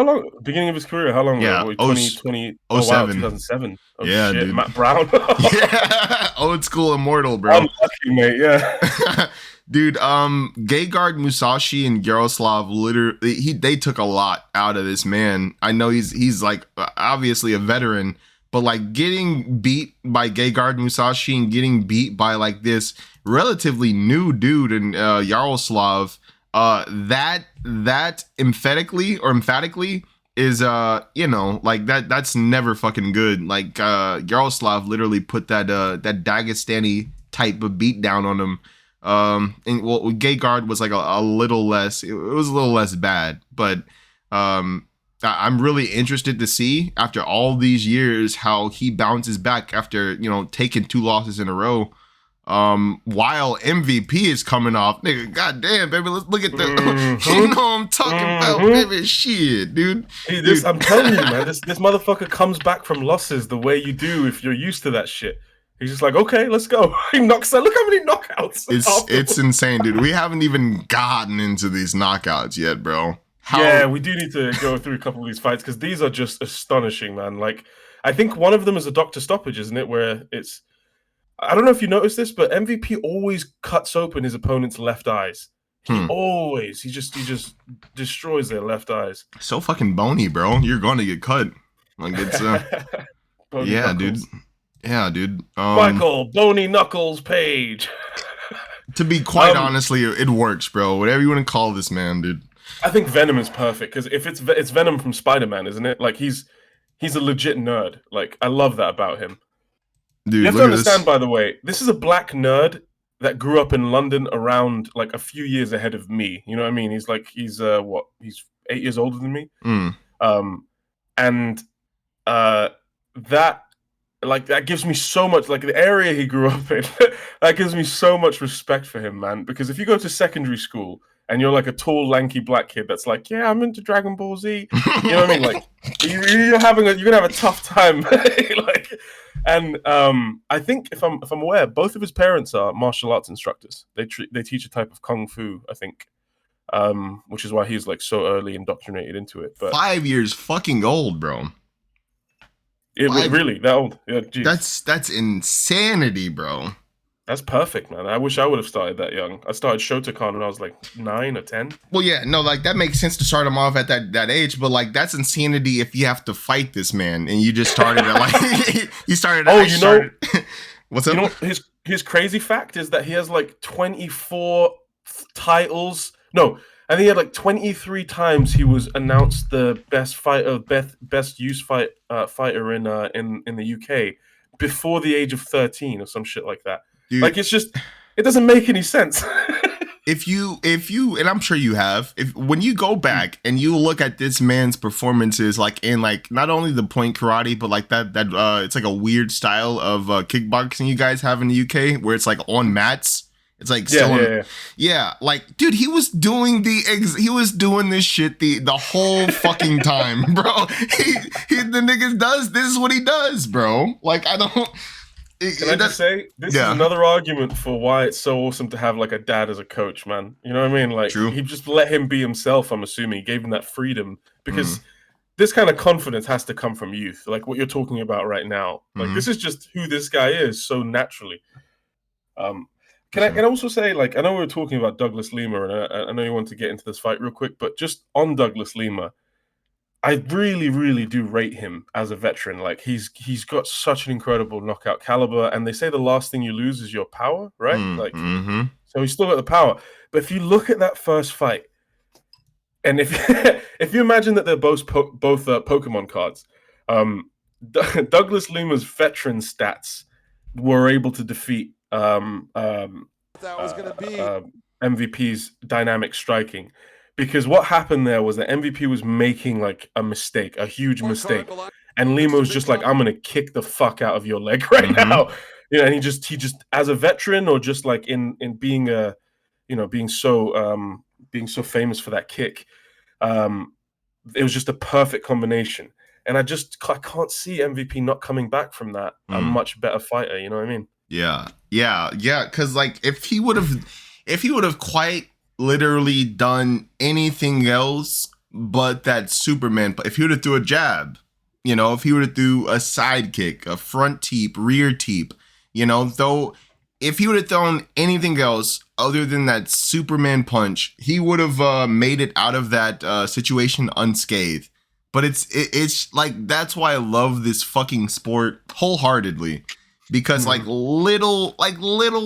long? Beginning of his career? How long? Yeah, 2020. 07. Oh wow, 2007. Oh, yeah, shit. Dude. Matt Brown. Yeah, old school immortal, bro. I'm lucky, mate. Yeah. Dude, Gegard Mousasi and Yaroslav literally they took a lot out of this man. I know he's like obviously a veteran, but like getting beat by Gegard Mousasi and getting beat by like this relatively new dude in Yaroslav, that emphatically is you know, like that's never fucking good. Like Yaroslav literally put that Dagestani type of beat down on him. And well, Gegard was like a little less, it was a little less bad, but I'm really interested to see after all these years how he bounces back after, you know, taking 2 losses in a row. While MVP is coming off, nigga, goddamn, baby, let's look at the, you know what I'm talking about, baby, shit, dude. Hey, I'm telling you, man, this motherfucker comes back from losses the way you do if you're used to that shit. He's just like, okay, let's go. He knocks out. Look how many knockouts. It's insane, dude. We haven't even gotten into these knockouts yet, bro. Yeah, we do need to go through a couple of these fights because these are just astonishing, man. Like, I think one of them is a doctor stoppage, isn't it? Where it's, I don't know if you noticed this, but MVP always cuts open his opponent's left eyes. He just destroys their left eyes. So fucking bony, bro. You're going to get cut. Like it's yeah, knuckles. dude. Yeah, dude. Michael Bony Knuckles Page. To be quite honestly, it works, bro. Whatever you want to call this man, dude. I think Venom is perfect because if it's Venom from Spider-Man, isn't it? Like he's a legit nerd. Like I love that about him. Dude, you have to understand, by the way, this is a black nerd that grew up in London around like a few years ahead of me. You know what I mean? He's 8 years older than me. And that like that gives me so much, like the area he grew up in, that gives me so much respect for him, man. Because if you go to secondary school and you're like a tall, lanky black kid that's like, yeah, I'm into Dragon Ball Z, you know what I mean? Like you're gonna have a tough time, like. And I think if I'm aware, both of his parents are martial arts instructors. They teach a type of kung fu, I think, which is why he's like so early indoctrinated into it. But 5 years fucking old, bro. Really that old? Yeah, geez. That's insanity, bro. That's perfect, man. I wish I would have started that young. I started Shotokan when I was like 9 or 10. Well, yeah, no, like that makes sense to start him off at that age, but like that's insanity if you have to fight this man and you just started at like you started. Oh, you know, what's up? You know, his crazy fact is that he has like 24 titles. No, I think he had like 23 times he was announced the best fighter, best use fighter in the UK before the age of 13 or some shit like that. Dude, like it doesn't make any sense. if you, and I'm sure you have, when you go back and you look at this man's performances, like in like not only the point karate, but like that it's like a weird style of kickboxing you guys have in the UK where it's like on mats. It's like yeah. Like, dude, he was doing this shit the whole fucking time, bro. The niggas this is what he does, bro. Like, I don't. Can I just say, this is another argument for why it's so awesome to have like a dad as a coach, man. You know what I mean? Like, he just let him be himself. I'm assuming he gave him that freedom because this kind of confidence has to come from youth, like what you're talking about right now. Like, this is just who this guy is so naturally. Can I also say, like, I know we were talking about Douglas Lima, and I know you want to get into this fight real quick, but just on Douglas Lima, I really, really do rate him as a veteran. Like, he's got such an incredible knockout caliber, and they say the last thing you lose is your power, right? So he's still got the power. But if you look at that first fight, and if you imagine that they're both Pokemon cards, Douglas Lima's veteran stats were able to defeat MVP's dynamic striking, because what happened there was that MVP was making like a huge mistake, and Lima was just like, I'm gonna kick the fuck out of your leg right now, you know. And he just as a veteran, or just like in being being so famous for that kick, it was just a perfect combination. And I can't see MVP not coming back from that a much better fighter. You know what I mean? Yeah. Because like if he would have quite literally done anything else but that Superman, if he would have threw a jab, you know, if he would have threw a side kick, a front teep, rear teep, you know, though, if he would have thrown anything else other than that Superman punch, he would have made it out of that situation unscathed. But it's like, that's why I love this fucking sport wholeheartedly. Because like little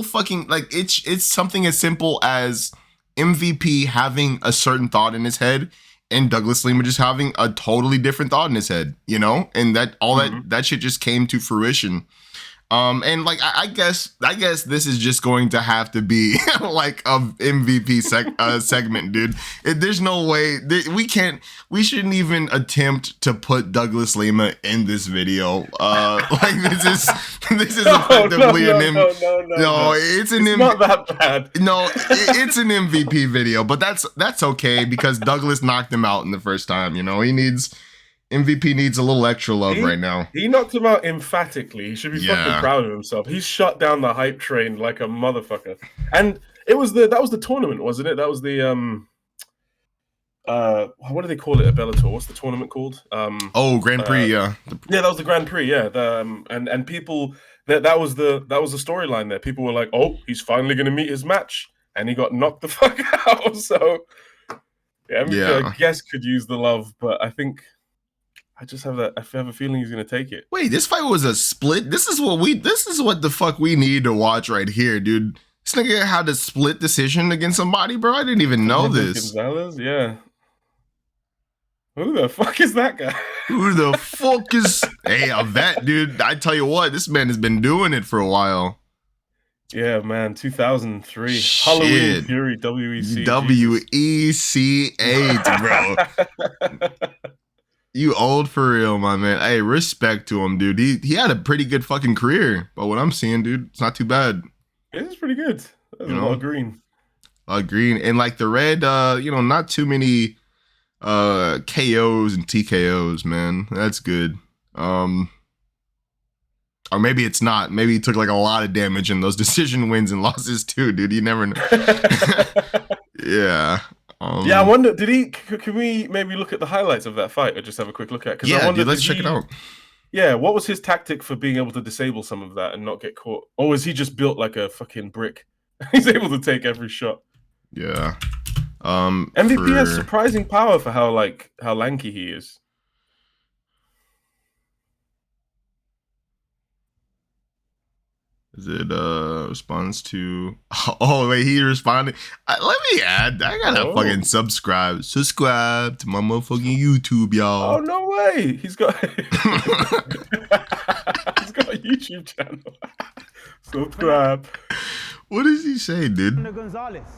fucking, like it's something as simple as MVP having a certain thought in his head and Douglas Lima just having a totally different thought in his head, you know, and that all that shit just came to fruition. And like I guess this is just going to have to be like a MVP segment, dude. There's no way we shouldn't even attempt to put Douglas Lima in this video. Like this is effectively it's not that bad. No, it's an MVP video, but that's okay because Douglas knocked him out in the first time. You know, MVP needs a little extra love right now. He knocked him out emphatically. He should be fucking proud of himself. He shut down the hype train like a motherfucker. And that was the tournament, wasn't it? That was the what do they call it at Bellator? What's the tournament called? Grand Prix, yeah. Yeah, that was the Grand Prix, yeah. And people that was the storyline there. People were like, "Oh, he's finally going to meet his match," and he got knocked the fuck out. So yeah, MVP, I guess, could use the love, but I think. I have a feeling he's gonna take it. Wait, this fight was a split? This is what the fuck we need to watch right here, dude. This nigga had a split decision against somebody, bro. I didn't even know this. Gonzalez, yeah. Who the fuck is that guy? Who the fuck is a vet, dude? I tell you what, this man has been doing it for a while. Yeah, man, 2003. Shit. Halloween Fury WEC. WEC 8, bro. You old for real, my man. Hey, respect to him, dude. He had a pretty good fucking career, but what I'm seeing, dude, it's not too bad. It is pretty good. There's You a lot know, of green. green and like the red. Not too many KOs and TKOs, man. That's good. Or maybe it's not. Maybe he took like a lot of damage in those decision wins and losses too, dude. You never know. Yeah. Yeah, I wonder. Did he? Can we maybe look at the highlights of that fight, or just have a quick look at? Yeah, I wonder, dude. Let's check it out. Yeah, what was his tactic for being able to disable some of that and not get caught? Or was he just built like a fucking brick? He's able to take every shot. Yeah. MVP has surprising power for how lanky he is. Is it response to? Oh wait, he responded. Let me add. I gotta fucking subscribe to my motherfucking YouTube, y'all. Oh no way! He's got he's got a YouTube channel. Subscribe. What does he say, dude? Gonzalez.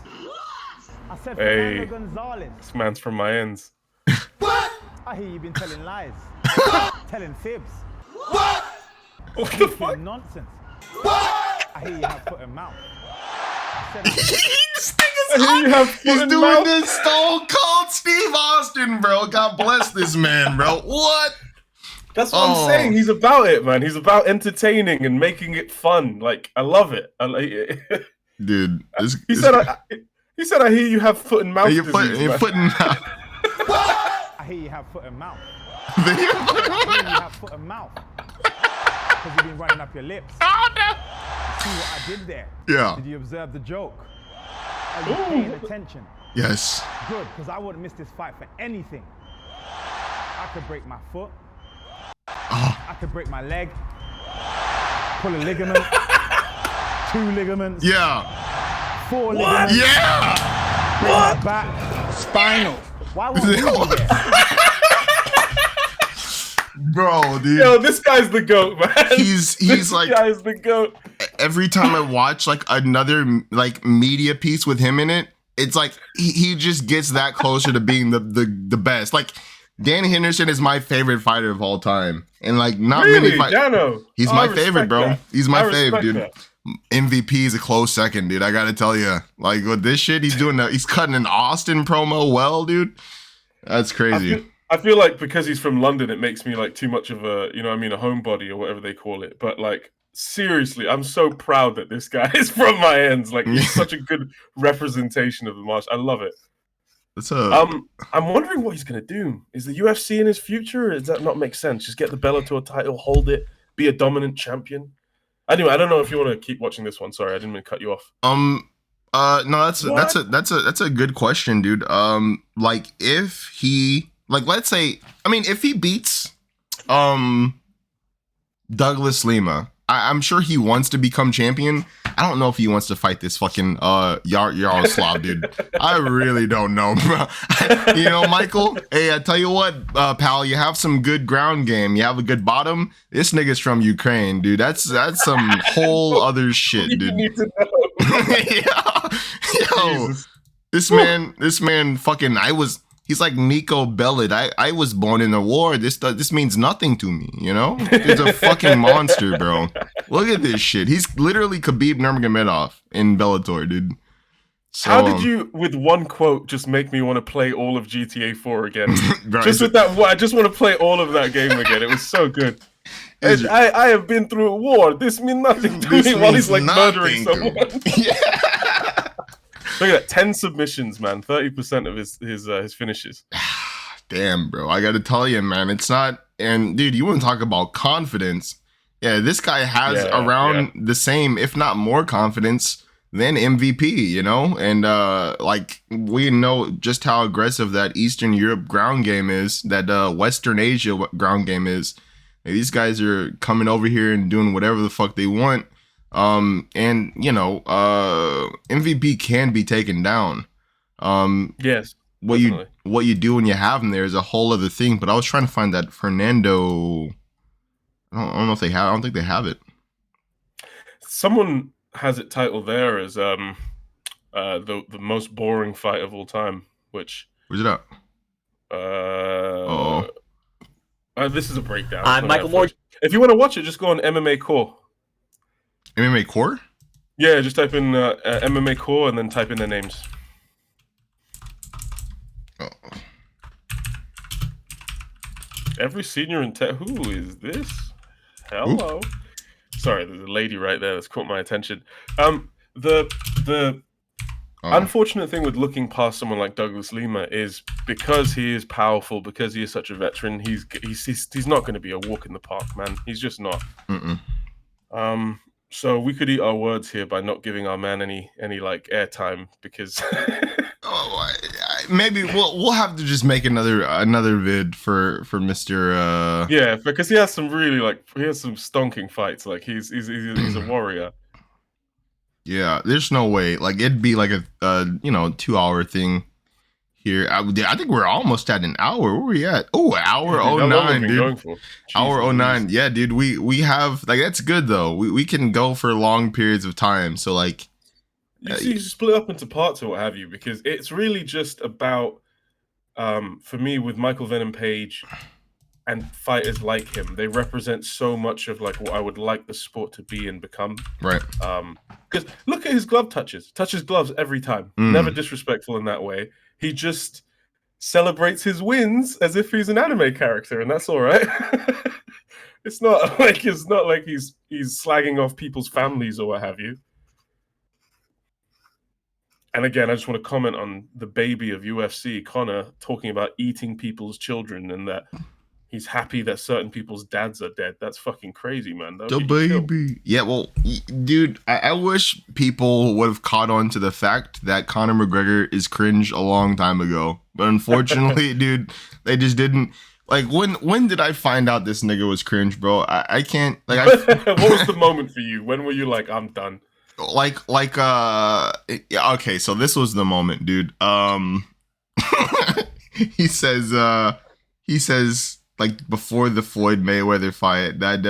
I said hey, Gonzalez. This man's from my ends. What? I hear you've been telling lies, telling fibs. What the fuck? Nonsense. What? I hear you have foot and mouth. He's doing this Stone Cold Steve Austin, bro. God bless this man, bro. What? That's what I'm saying. He's about it, man. He's about entertaining and making it fun. Like, I love it. Dude, he said, "I hear you have foot and mouth disease." Your foot and mouth. I hear you have foot and mouth. I hear you have foot and mouth. Because you've been running up your lips. Oh no! See what I did there? Yeah. Did you observe the joke? Are you paying attention? Yes. Good, because I wouldn't miss this fight for anything. I could break my foot. I could break my leg. Pull a ligament. 2 ligaments. Yeah. 4 ligaments. Yeah. Break my back. Spinal. Why won't you do that? Bro, dude. Yo, this guy's the GOAT, man. He's like, this guy's the GOAT. Every time I watch like another like media piece with him in it, it's like he just gets that closer to being the best. Like Dan Henderson is my favorite fighter of all time, and like not really? many fighters. He's my favorite, bro. That. He's my favorite, dude. That. MVP is a close second, dude. I gotta tell you, like with this shit, he's cutting an Austin promo well, dude. That's crazy. I feel like because he's from London, it makes me like too much of a, a homebody or whatever they call it. But like, seriously, I'm so proud that this guy is from my ends. Like, he's such a good representation of the martial. I love it. I'm wondering what he's gonna do. Is the UFC in his future? Or does that not make sense? Just get the Bellator title, hold it, be a dominant champion. Anyway, I don't know if you want to keep watching this one. Sorry, I didn't mean to cut you off. No, that's a good question, dude. Like if he. Like, let's say, if he beats Douglas Lima, I'm sure he wants to become champion. I don't know if he wants to fight this fucking Yaroslav, dude. I really don't know, bro. Michael, hey, I tell you what, pal, you have some good ground game. You have a good bottom. This nigga's from Ukraine, dude. That's some whole other shit, dude. You need to know. Yo, this man fucking, he's like Nico Bellic. I was born in a war. This means nothing to me, He's a fucking monster, bro. Look at this shit. He's literally Khabib Nurmagomedov in Bellator, dude. So, how did you, with one quote, just make me want to play all of GTA 4 again? Right, just with that, I just want to play all of that game again. It was so good. I have been through a war. This means nothing to me while he's like murdering someone. Yeah. Look at that, 10 submissions, man. 30% of his finishes. Damn, bro. I got to tell you, man. It's not. And dude, you want to talk about confidence? Yeah, this guy has the same, if not more, confidence than MVP. And like we know just how aggressive that Eastern Europe ground game is, that Western Asia ground game is. These guys are coming over here and doing whatever the fuck they want. MVP can be taken down. Yes. What you do when you have him there is a whole other thing. But I was trying to find that Fernando. I don't know if they have. I don't think they have it. Someone has it titled there as the most boring fight of all time. Where's it at? This is a breakdown. I'm Michael Moore. If you want to watch it, just go on MMA Core. MMA Core? Yeah, just type in MMA Core and then type in their names. Oh. Every senior in tech. Who is this? Hello. Ooh. Sorry, there's a lady right there that's caught my attention. The unfortunate thing with looking past someone like Douglas Lima is because he is powerful, because he is such a veteran. He's not going to be a walk in the park, man. He's just not. So we could eat our words here by not giving our man any like airtime because. Maybe we'll have to just make another vid for Mr. Yeah, because he has some really some stonking fights. Like he's a warrior. Yeah, there's no way. Like it'd be like a 2-hour thing here. I think we're almost at an hour. Where are we at? Oh, hour 09, dude. Hour 09. Yeah, dude. We have like that's good though. We can go for long periods of time. So like. You split up into parts or what have you, because it's really just about, for me, with Michael Venom Page and fighters like him, they represent so much of like what I would like the sport to be and become. Right. Because look at his glove touches gloves every time. Never disrespectful in that way. He just celebrates his wins as if he's an anime character, and that's all right. It's not like he's slagging off people's families or what have you. And again, I just want to comment on the baby of UFC, Conor, talking about eating people's children and that he's happy that certain people's dads are dead. That's fucking crazy, man. The baby. Yeah, well, dude, I wish people would have caught on to the fact that Conor McGregor is cringe a long time ago. But unfortunately, dude, they just didn't. Like, when did I find out this nigga was cringe, bro? I can't. Like, what was the moment for you? When were you like, I'm done? Okay, so this was the moment, dude. He says like before the Floyd Mayweather fight that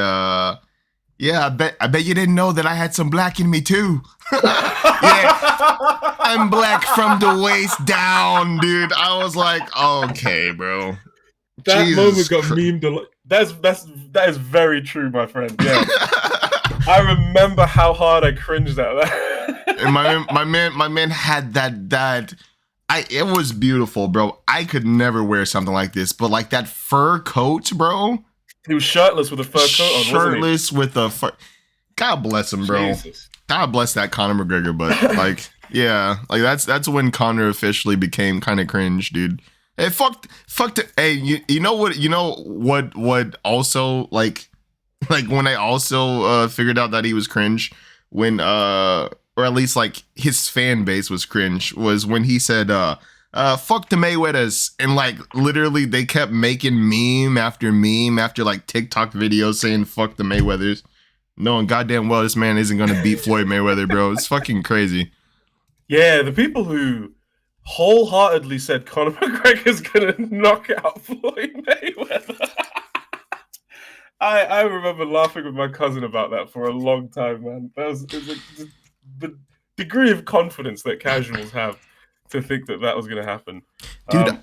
yeah, I bet you didn't know that I had some black in me too. Yeah, I'm black from the waist down, dude. I was like, okay, bro. That Jesus moment got memed a lot. That is very true, my friend. Yeah. I remember how hard I cringed at that. And my man had that. It was beautiful, bro. I could never wear something like this, but like that fur coat, bro. He was shirtless with a fur coat on. Shirtless with a fur. God bless him, bro. Jesus. God bless that Conor McGregor, but like, yeah, like that's when Conor officially became kind of cringe, dude. Hey, fuck. Hey, you know what? Also like when I also figured out that he was cringe when or at least like his fan base was cringe was when he said fuck the Mayweathers, and like literally they kept making meme after like TikTok videos saying fuck the Mayweathers, knowing goddamn well this man isn't gonna beat Floyd Mayweather, bro. It's fucking crazy. Yeah, the people who wholeheartedly said Conor McGregor's gonna knock out Floyd Mayweather. I remember laughing with my cousin about that for a long time, man. It was the degree of confidence that casuals have to think that was going to happen. Dude,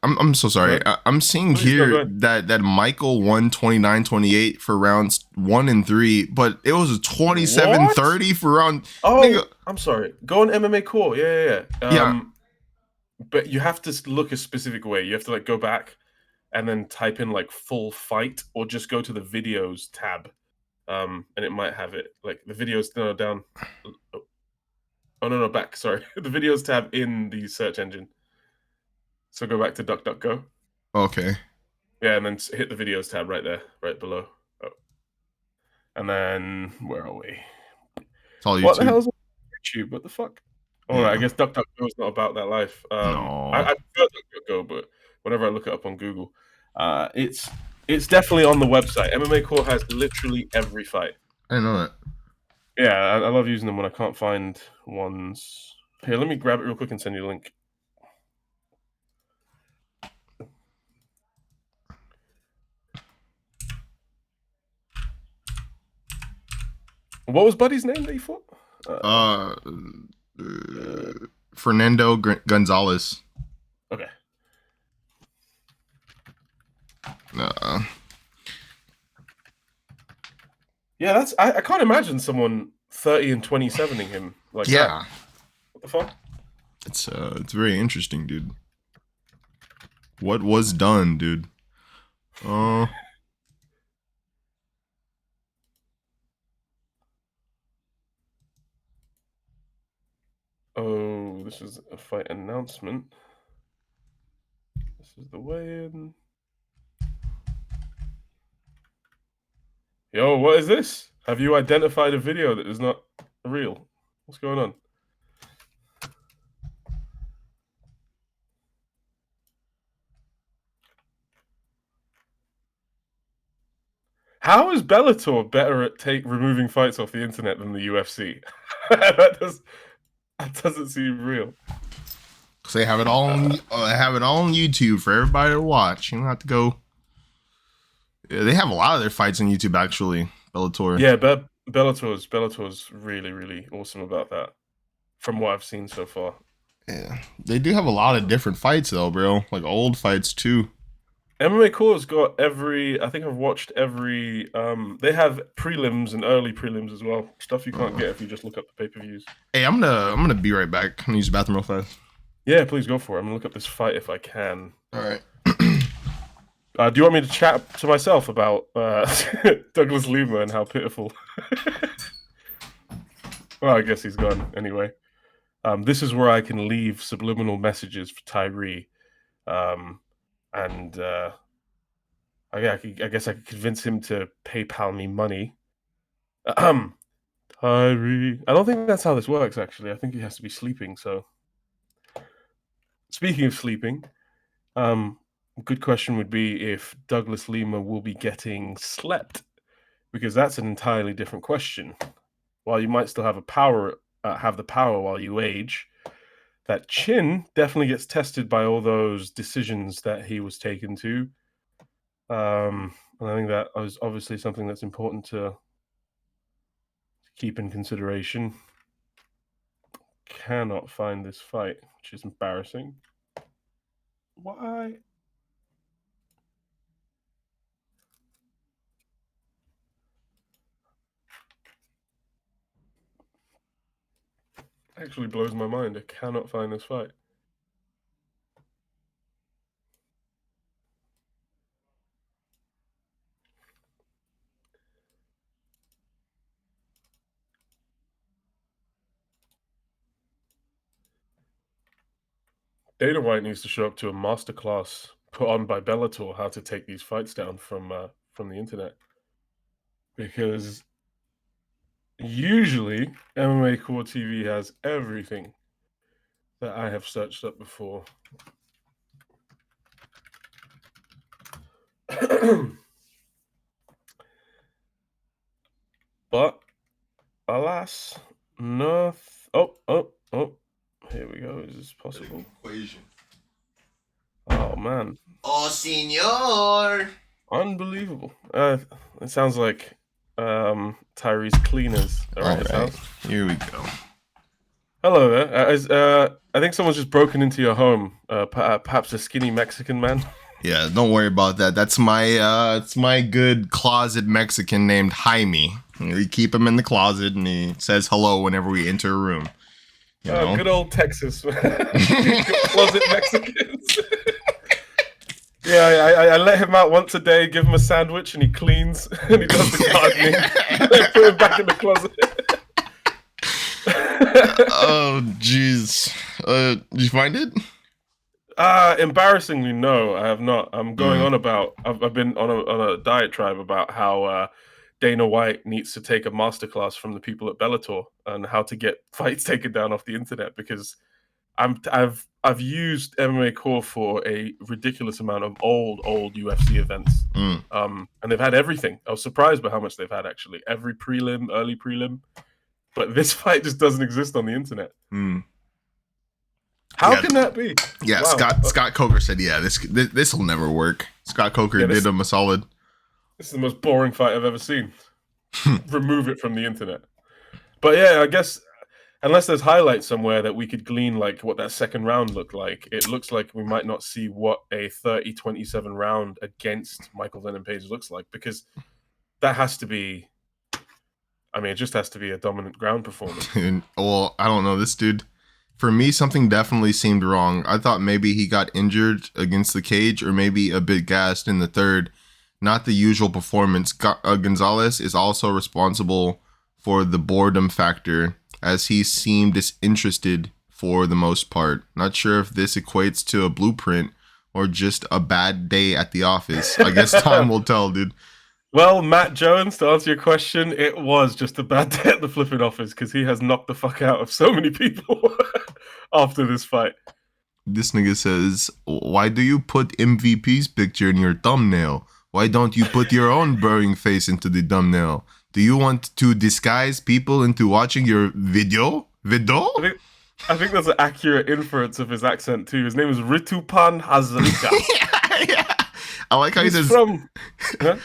I'm so sorry. I'm seeing here that Michael won 29-28 for rounds 1 and 3, but it was a 27-30 for round. Oh, nigga. I'm sorry. Go on MMA Core. Yeah. But you have to look a specific way. You have to like go back and then type in like full fight, or just go to the videos tab, and it might have it. Like the videos down. Oh no, back. Sorry, the videos tab in the search engine. So go back to DuckDuckGo. Okay. Yeah, and then hit the videos tab right there, right below. Oh. And then where are we? It's all YouTube. What the hell is YouTube? What the fuck? All right, I guess DuckDuckGo is not about that life. No. I prefer DuckDuckGo, but whenever I look it up on Google, it's definitely on the website. MMA Core has literally every fight. I didn't know that. Yeah, I love using them when I can't find ones. Here, let me grab it real quick and send you a link. What was Buddy's name that you fought? Fernando Gonzalez. Okay. Yeah, that's I can't imagine someone 30 and 27ing him like that. What the fuck? It's very interesting, dude. What was done, dude? Oh, this is a fight announcement. This is the weigh-in. Yo, what is this? Have you identified a video that is not real? What's going on? How is Bellator better at removing fights off the internet than the UFC? that doesn't seem real. Cause they have it all on YouTube for everybody to watch. You don't have to go. Yeah, they have a lot of their fights on YouTube actually. Bellator. Yeah, Bellator's really, really awesome about that. From what I've seen so far. Yeah, they do have a lot of different fights though, bro. Like old fights too. MMA Core's got I think I've watched every. They have prelims and early prelims as well. Stuff you can't get if you just look up the pay-per-views. Hey, I'm gonna be right back. I'm gonna use the bathroom real fast. Yeah, please go for it. I'm gonna look up this fight if I can. All right. Do you want me to chat to myself about Douglas Lima and how pitiful? Well, I guess he's gone anyway. This is where I can leave subliminal messages for Tyree. And I guess I could convince him to PayPal me money. Tyree. I don't think that's how this works, actually. I think he has to be sleeping, so... Speaking of sleeping, good question would be if Douglas Lima will be getting slept, because that's an entirely different question. While you might still have the power while you age, that chin definitely gets tested by all those decisions that he was taken to. And I think that is obviously something that's important to keep in consideration. Cannot find this fight, which is embarrassing. Why? Actually blows my mind. I cannot find this fight. Dana White needs to show up to a masterclass put on by Bellator how to take these fights down from the internet, because usually MMA Core TV has everything that I have searched up before. But alas, no. Oh. Here we go. Is this possible? Equation. Oh man. Oh, senor. Unbelievable. It sounds like Tyree's cleaners are at his house. Here we go. Hello there. I think someone's just broken into your home. Perhaps a skinny Mexican man. Yeah, don't worry about that. That's it's my good closet Mexican named Jaime. We keep him in the closet, and he says hello whenever we enter a room. You know? Good old Texas. Closet Mexicans. Yeah, I let him out once a day, give him a sandwich, and he cleans, and he does the gardening. Then put him back in the closet. Oh, jeez. Did you find it? Embarrassingly, no, I have not. I'm going on about. I've been on a diet tribe about how Dana White needs to take a masterclass from the people at Bellator and how to get fights taken down off the internet, because I've used MMA Core for a ridiculous amount of old UFC events, and they've had everything. I was surprised by how much they've had, actually. Every prelim, early prelim, but this fight just doesn't exist on the internet. How can that be? Yeah, wow. Scott Coker said, "Yeah, this will never work." Scott Coker did him a solid. This is the most boring fight I've ever seen. Remove it from the internet. But yeah, I guess unless there's highlights somewhere that we could glean like what that second round looked like, it looks like we might not see what a 30-27 round against Michael Venom Page looks like, because that has to be, I mean, it just has to be a dominant ground performance. Well, I don't know. This dude, for me, something definitely seemed wrong. I thought maybe he got injured against the cage or maybe a bit gassed in the third. Not the usual performance. Gonzalez is also responsible for the boredom factor, as he seemed disinterested for the most part. Not sure if this equates to a blueprint or just a bad day at the office. I guess time will tell, dude. Well, Matt Jones, to answer your question, it was just a bad day at the flipping office because he has knocked the fuck out of so many people after this fight. This nigga says, why do you put MVP's picture in your thumbnail? Why don't you put your own burrowing face into the thumbnail? Do you want to disguise people into watching your video? I think that's an accurate inference of his accent too. His name is Ritupan Hazarika. Yeah. I like how He's he says. from. Huh?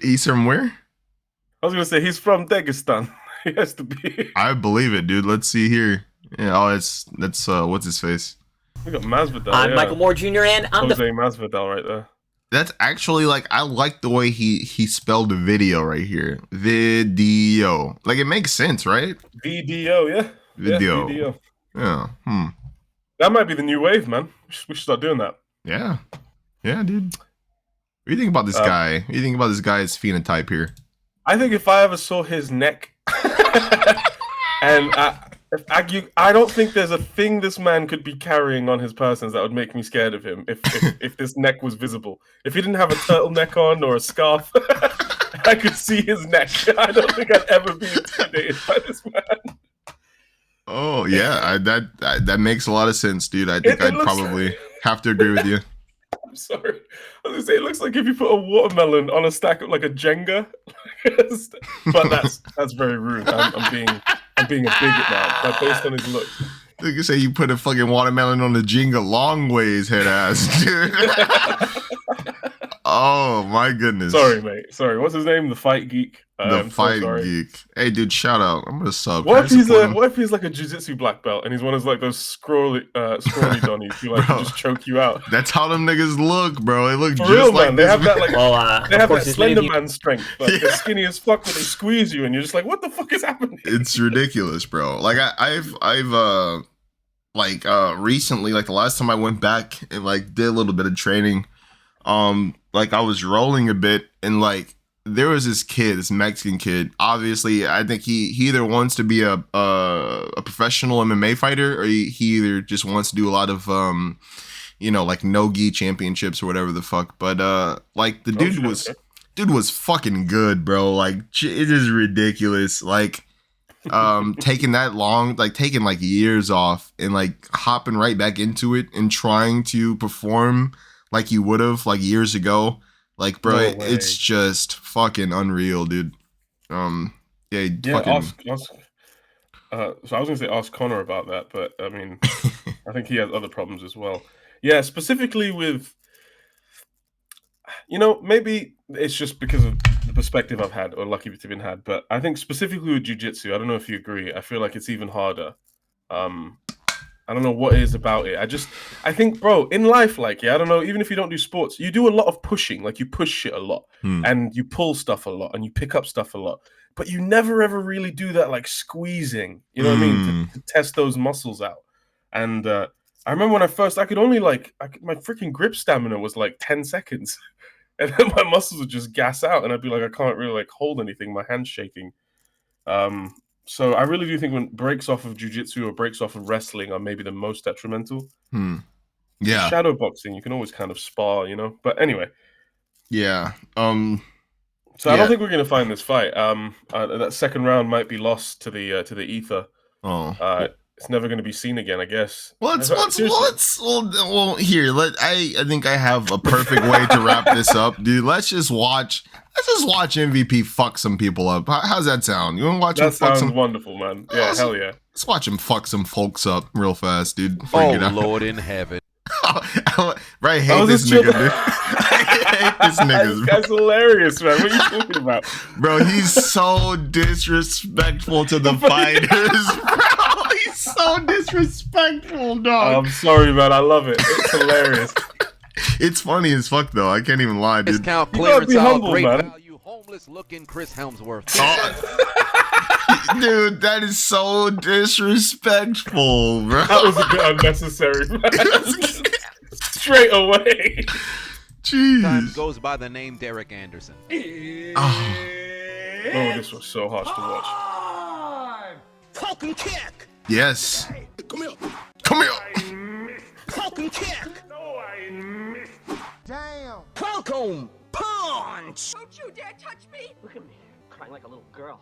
He's from where? I was gonna say he's from Dagestan. He has to be. I believe it, dude. Let's see here. Yeah. Oh, that's what's his face? We got Masvidal. I'm Michael Moore Jr. and I'm Jose Masvidal right there. That's actually like, I like the way he spelled the video right here. Video. Like, it makes sense, right? VDO, yeah. Video. Yeah, VDO. Yeah. That might be the new wave, man. We should start doing that. Yeah. Yeah, dude. What do you think about this guy? What do you think about this guy's phenotype here? I think if I ever saw his neck, and I don't think there's a thing this man could be carrying on his person that would make me scared of him if this neck was visible. If he didn't have a turtleneck on or a scarf, I could see his neck. I don't think I'd ever be intimidated by this man. Oh, yeah. That makes a lot of sense, dude. I think I'd probably have to agree with you. I'm sorry. I was gonna say, it looks like if you put a watermelon on a stack of like a Jenga. But that's very rude. I'm being a bigot now, but based on his looks. You can say you put a fucking watermelon on the Jenga long ways, head ass, dude. Oh my goodness. Sorry, mate. Sorry. What's his name? The Fight Geek. The Fight Geek. Hey, dude, shout out. I'm gonna sub. What if he's like a jiu-jitsu black belt and he's one of those scrawny donnies who like just choke you out? That's how them niggas look, bro. They look for just real, like man. They have that like they have that slender man strength. Like they're skinny as fuck, but they squeeze you, and you're just like, what the fuck is happening? It's ridiculous, bro. Like I've recently, like the last time I went back and like did a little bit of training, like I was rolling a bit and like there was this Mexican kid. Obviously, I think he either wants to be a professional MMA fighter or he either just wants to do a lot of like no-gi championships or whatever the fuck. But like the dude was fucking good, bro. Like it is ridiculous. Like taking that long, like taking like years off and like hopping right back into it and trying to perform like you would have like years ago. Like, bro, it's just fucking unreal, dude. Fucking. So I was gonna say ask Connor about that, but I mean, I think he has other problems as well. Yeah, specifically with, maybe it's just because of the perspective I've had or lucky to have had, but I think specifically with jiu-jitsu, I don't know if you agree. I feel like it's even harder. I don't know what it is about it. I think, bro, in life, like, I don't know, even if you don't do sports, you do a lot of pushing. Like, you push shit a lot and you pull stuff a lot and you pick up stuff a lot. But you never, ever really do that, like, squeezing, you know what I mean? To test those muscles out. And I remember when I could only, my freaking grip stamina was, like, 10 seconds. And then my muscles would just gas out. And I'd be like, I can't really, like, hold anything. My hand's shaking. So I really do think when breaks off of jiu-jitsu or breaks off of wrestling are maybe the most detrimental. Yeah. Shadow boxing, you can always kind of spar, But anyway. Yeah. So I don't think we're going to find this fight. That second round might be lost to the ether. Oh. It's never going to be seen again, I guess. Here. I think I have a perfect way to wrap this up, dude. Let's just watch MVP fuck some people up. How's that sound? You want to watch him fuck some? That sounds wonderful, man. Yeah, hell yeah. Let's watch him fuck some folks up real fast, dude. Lord in heaven. I hate this nigga, dude. I hate this nigga. This guy's hilarious, man. What are you talking about? Bro, he's so disrespectful to the fighters, bro. so disrespectful, dog. I'm sorry, man. I love it. It's hilarious. It's funny as fuck, though. I can't even lie, dude. Discount You gotta clearance be out, humble, great man. value, homeless-looking Chris Helmsworth. Dude, that is so disrespectful, bro. That was a bit unnecessary, man. Straight away. Jeez. Times goes by the name Derek Anderson. Oh. Oh, this was so harsh to watch. Falcon kick. Yes. Hey, come here. Come here. Falcon kick. No, I missed. Damn. Falcon punch. Don't you dare touch me! Look at me, crying like a little girl.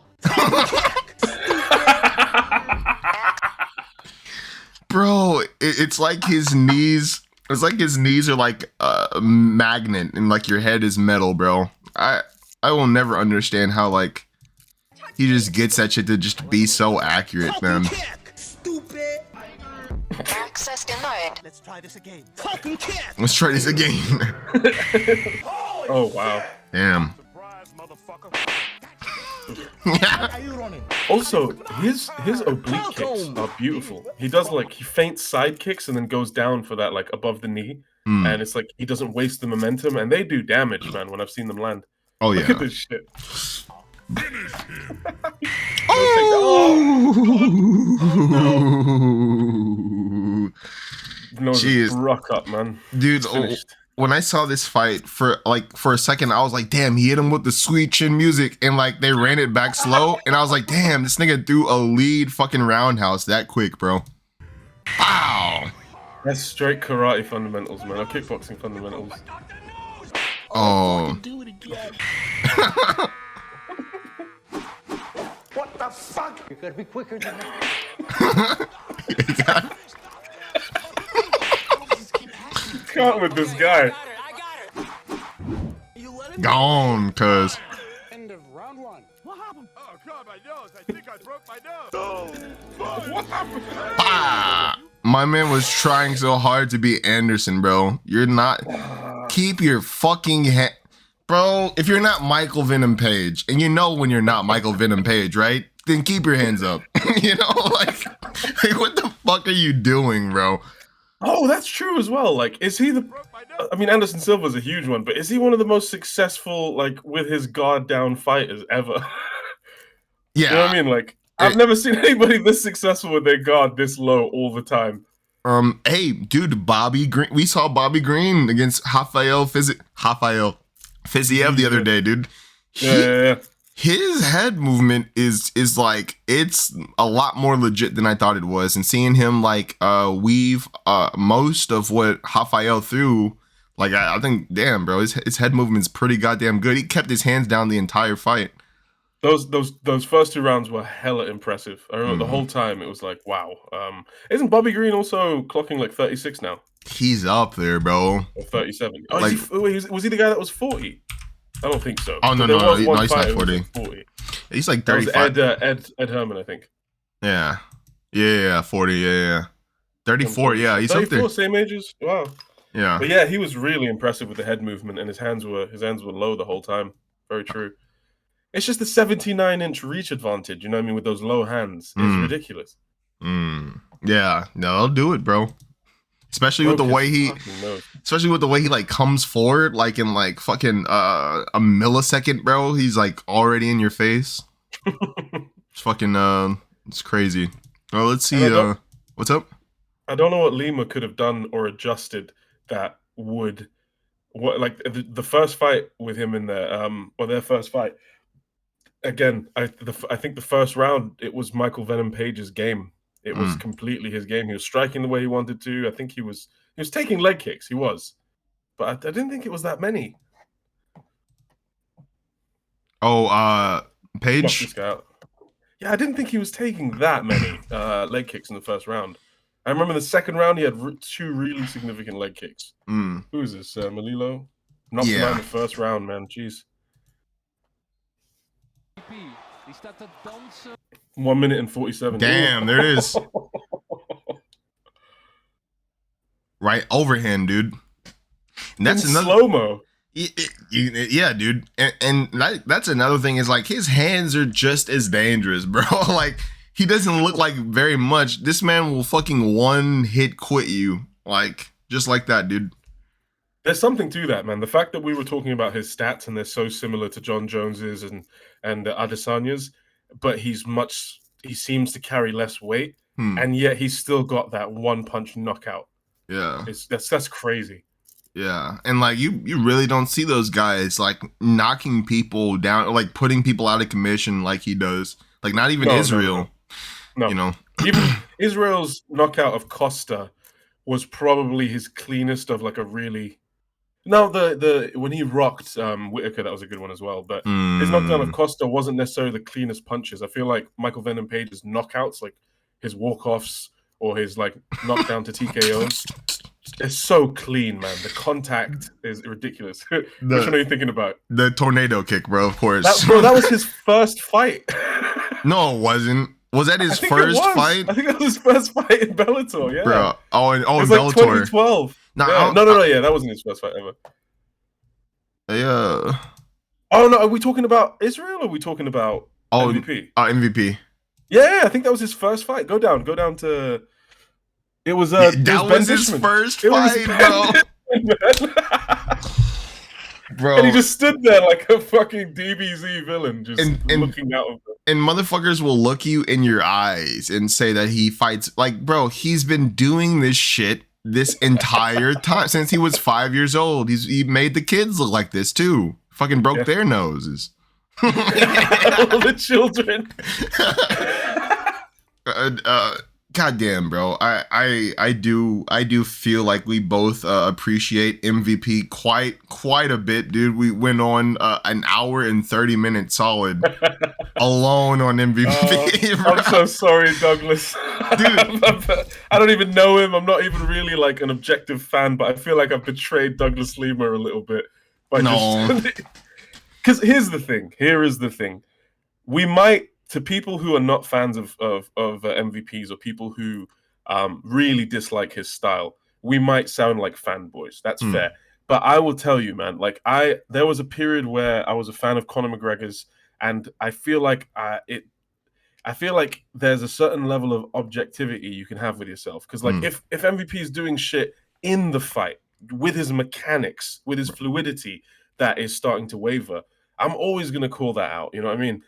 Bro, it's like his knees. It's like his knees are like a magnet, and like your head is metal, bro. I will never understand how like he just gets that shit to just be so accurate, man. Falcon kick. Stupid. Access denied. Let's try this again. Falcon kick. Let's try this again. Oh, wow. Damn. Surprise, motherfucker. Are you running? Also, his oblique kicks are beautiful. He does like he feints side kicks and then goes down for that like above the knee, and it's like he doesn't waste the momentum, and they do damage, man. When I've seen them land. Oh Look yeah. at this shit. No, Jeez. rock up, man. Dude, It's finished. when I saw this fight for a second, I was like, damn, he hit him with the sweet chin music, and like they ran it back slow, and I was like, damn, this nigga threw a lead fucking roundhouse that quick, bro. Wow. That's straight karate fundamentals, man. Or kickboxing fundamentals. Oh. Do it again. What the fuck? You gotta be quicker than that. Can't with this guy. Gone, cuz. End of round one. What happened? Oh, God, my nose. I think I broke my nose. What happened? Ah, my man was trying so hard to be Anderson, bro. You're not. Keep your fucking head. Bro, if you're not Michael Venom Page, and you know when you're not Michael Venom Page, right? Then keep your hands up. You know, like what the fuck are you doing, bro? Oh, that's true as well. Like, is he the? I mean, Anderson Silva's a huge one, but is he one of the most successful, like, with his guard down fighters ever? Yeah. You know what I mean? Like, I've never seen anybody this successful with their guard this low all the time. Hey, dude, Bobby Green. We saw Bobby Green against Rafael Fiziev the other day, dude. Yeah. His head movement is like it's a lot more legit than I thought it was, and seeing him like weave most of what Rafael threw, like I think, damn, bro, his head movement's pretty goddamn good. He kept his hands down the entire fight. Those first two rounds were hella impressive. I remember the whole time it was like, wow. Isn't Bobby Green also clocking like 36 now? He's up there, bro. Or 37? Oh, Like- was he the guy that was 40? I don't think so. Oh, no, But there no, was no, one he's not fighter who was 40. like 40. He's like That was 35. Ed Herman, I think. Yeah, 40. Yeah. 34. Yeah, he's up 34, there. same ages. Wow. Yeah. But yeah, he was really impressive with the head movement, and his hands were low the whole time. Very true. It's just the 79-inch reach advantage, you know what I mean, with those low hands. It's ridiculous. Yeah. No, I'll do it, bro. Especially with the way he like comes forward, like in like fucking a millisecond, bro. He's like already in your face. It's fucking it's crazy. Oh, let's see. What's up? I don't know what Lima could have done or adjusted that would like the first fight with him in there, or their first fight. Again, I think the first round it was Michael Venom Page's game. It was completely his game. He was striking the way he wanted to. I think he was taking leg kicks. He was, but I didn't think it was that many. Oh, Knock Page. this guy out. Yeah, I didn't think he was taking that many leg kicks in the first round. I remember the second round he had two really significant leg kicks. Who is this? Malilo? Knocked him out in the first round, man. Jeez. 1 minute and 47. Damn, there it is. Right overhand, dude. And that's another slow mo. Yeah, dude. And that's another thing is like his hands are just as dangerous, bro. Like he doesn't look like very much. This man will fucking one hit quit you, like just like that, dude. There's something to that, man. The fact that we were talking about his stats and they're so similar to Jon Jones's and Adesanya's, but he seems to carry less weight, and yet he's still got that one punch knockout. Yeah, that's crazy. Yeah, and like you really don't see those guys like knocking people down, or, like putting people out of commission like he does. Like not even Israel. No. You know, even Israel's knockout of Costa was probably his cleanest of like a really. No, the when he rocked Whitaker, that was a good one as well. But his knockdown of Costa wasn't necessarily the cleanest punches. I feel like Michael Venom Page's knockouts, like his walk-offs or his like knockdown to TKO. It's so clean, man. The contact is ridiculous. Which one are you thinking about? The tornado kick, bro, of course. That was his first fight. No, it wasn't. Was that his first fight? I think that was his first fight in Bellator, yeah. Bro. In Bellator. Like 2012. No, yeah, that wasn't his first fight ever. Yeah. Oh, no, are we talking about Israel or are we talking about MVP? MVP. Yeah, I think that was his first fight. Go down to... It was that was his first fight, bro. Bro. And he just stood there like a fucking DBZ villain, just looking out of them. And motherfuckers will look you in your eyes and say that he fights like, bro, he's been doing this shit this entire time since he was 5 years old. He made the kids look like this too. Fucking broke their noses. All the children. Goddamn, bro. I do feel like we both appreciate MVP quite a bit, dude. We went on an hour and 30 minutes solid alone on MVP. I'm so sorry, Douglas. Dude, I don't even know him. I'm not even really like an objective fan, but I feel like I've betrayed Douglas Lima a little bit. Because here is the thing. We might, to people who are not fans of MVPs or people who really dislike his style, we might sound like fanboys. That's fair. But I will tell you, man, like there was a period where I was a fan of Conor McGregor's, and I feel like there's a certain level of objectivity you can have with yourself. Because like if MVP is doing shit in the fight with his mechanics, with his fluidity that is starting to waver, I'm always gonna call that out. You know what I mean?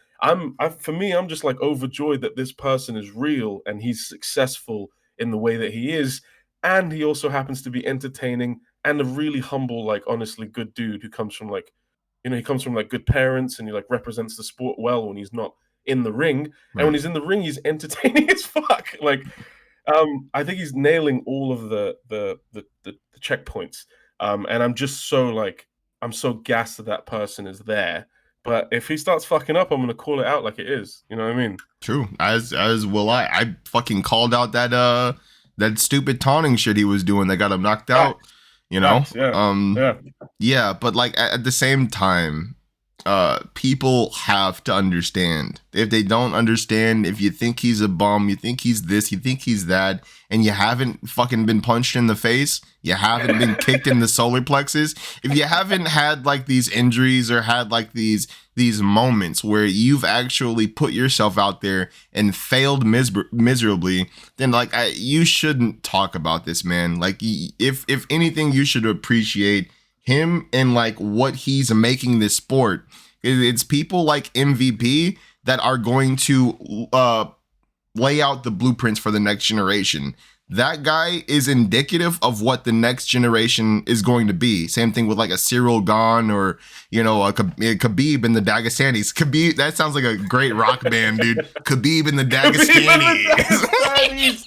For me, I'm just like overjoyed that this person is real and he's successful in the way that he is. And he also happens to be entertaining and a really humble, like honestly good dude who comes from like, he comes from like good parents and he like represents the sport well when he's not in the ring. Right. And when he's in the ring, he's entertaining as fuck. Like, I think he's nailing all of the checkpoints. And I'm just so like, I'm so gassed that person is there. But if he starts fucking up, I'm gonna call it out like it is. You know what I mean? True. As will I. I fucking called out that stupid taunting shit he was doing that got him knocked out. You know? Yeah. But like at the same time, people have to understand. If they don't understand, if you think he's a bum, you think he's this, you think he's that, and you haven't fucking been punched in the face, you haven't been kicked in the solar plexus, if you haven't had like these injuries or had like these moments where you've actually put yourself out there and failed miserably, then like you shouldn't talk about this, man. Like if anything, you should appreciate him and like what he's making this sport. It's people like MVP that are going to lay out the blueprints for the next generation. That guy is indicative of what the next generation is going to be. Same thing with like a Cyril Gane or, a Khabib and the Dagestanis. Khabib, that sounds like a great rock band, dude. Khabib and the Dagestanis.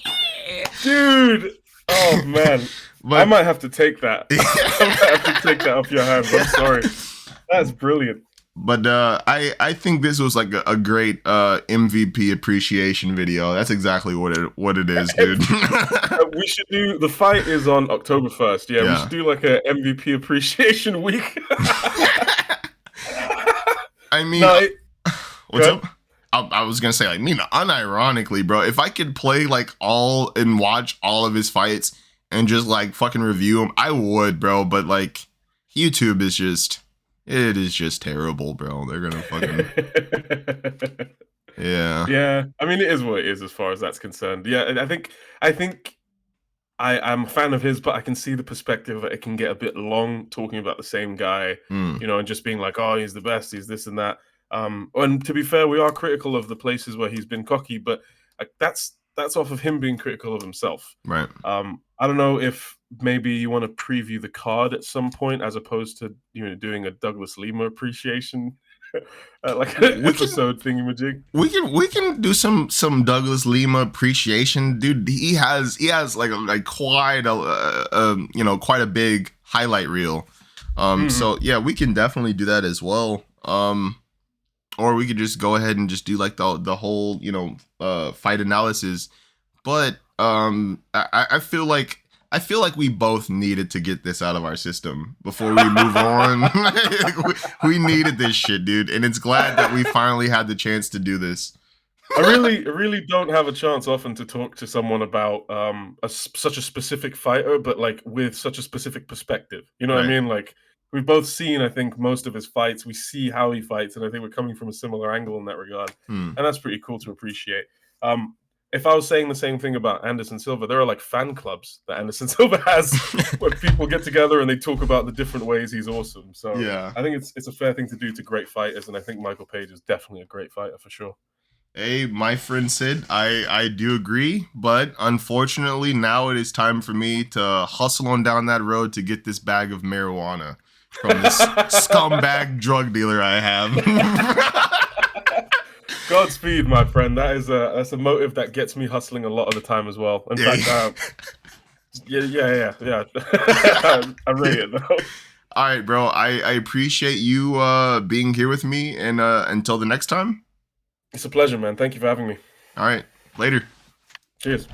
Dude. Oh, man. But, I might have to take that. I might have to take that off your hands. I'm sorry. That's brilliant. But I think this was like a great MVP appreciation video. That's exactly what it is, dude. We should do, the fight is on October 1st. Yeah, we should do like a MVP appreciation week. I mean, what's up? I was gonna say, like, unironically, bro, if I could play like and watch all of his fights and just like fucking review them, I would, bro. But like, YouTube is just terrible, bro. They're gonna fucking Yeah. I mean, it is what it is as far as that's concerned. Yeah, and I think I'm a fan of his, but I can see the perspective that it can get a bit long talking about the same guy, you know, and just being like, oh, he's the best, he's this and that. And to be fair, we are critical of the places where he's been cocky, but that's off of him being critical of himself. Right. I don't know if maybe you want to preview the card at some point as opposed to, you know, doing a Douglas Lima appreciation like an episode thingamajig. We can do some Douglas Lima appreciation, dude. He has like quite a you know, quite a big highlight reel. So yeah, we can definitely do that as well. Or we could just go ahead and just do like the whole, you know, fight analysis. But I feel like we both needed to get this out of our system before we move on. we needed this shit, dude, and it's glad that we finally had the chance to do this. I really don't have a chance often to talk to someone about such a specific fighter, but like with such a specific perspective. You know what I mean? Like, we've both seen, I think, most of his fights. We see how he fights, and I think we're coming from a similar angle in that regard. And that's pretty cool to appreciate. If I was saying the same thing about Anderson Silva, there are like fan clubs that Anderson Silva has where people get together and they talk about the different ways he's awesome. So yeah, I think it's a fair thing to do to great fighters, and I think Michael Page is definitely a great fighter for sure. Hey, my friend Sid, I do agree, but unfortunately now it is time for me to hustle on down that road to get this bag of marijuana from this scumbag drug dealer I have. Godspeed, my friend. That's a motive that gets me hustling a lot of the time as well. In fact, yeah. I rate it though. All right, bro. I appreciate you being here with me, and until the next time. It's a pleasure, man. Thank you for having me. All right, later. Cheers.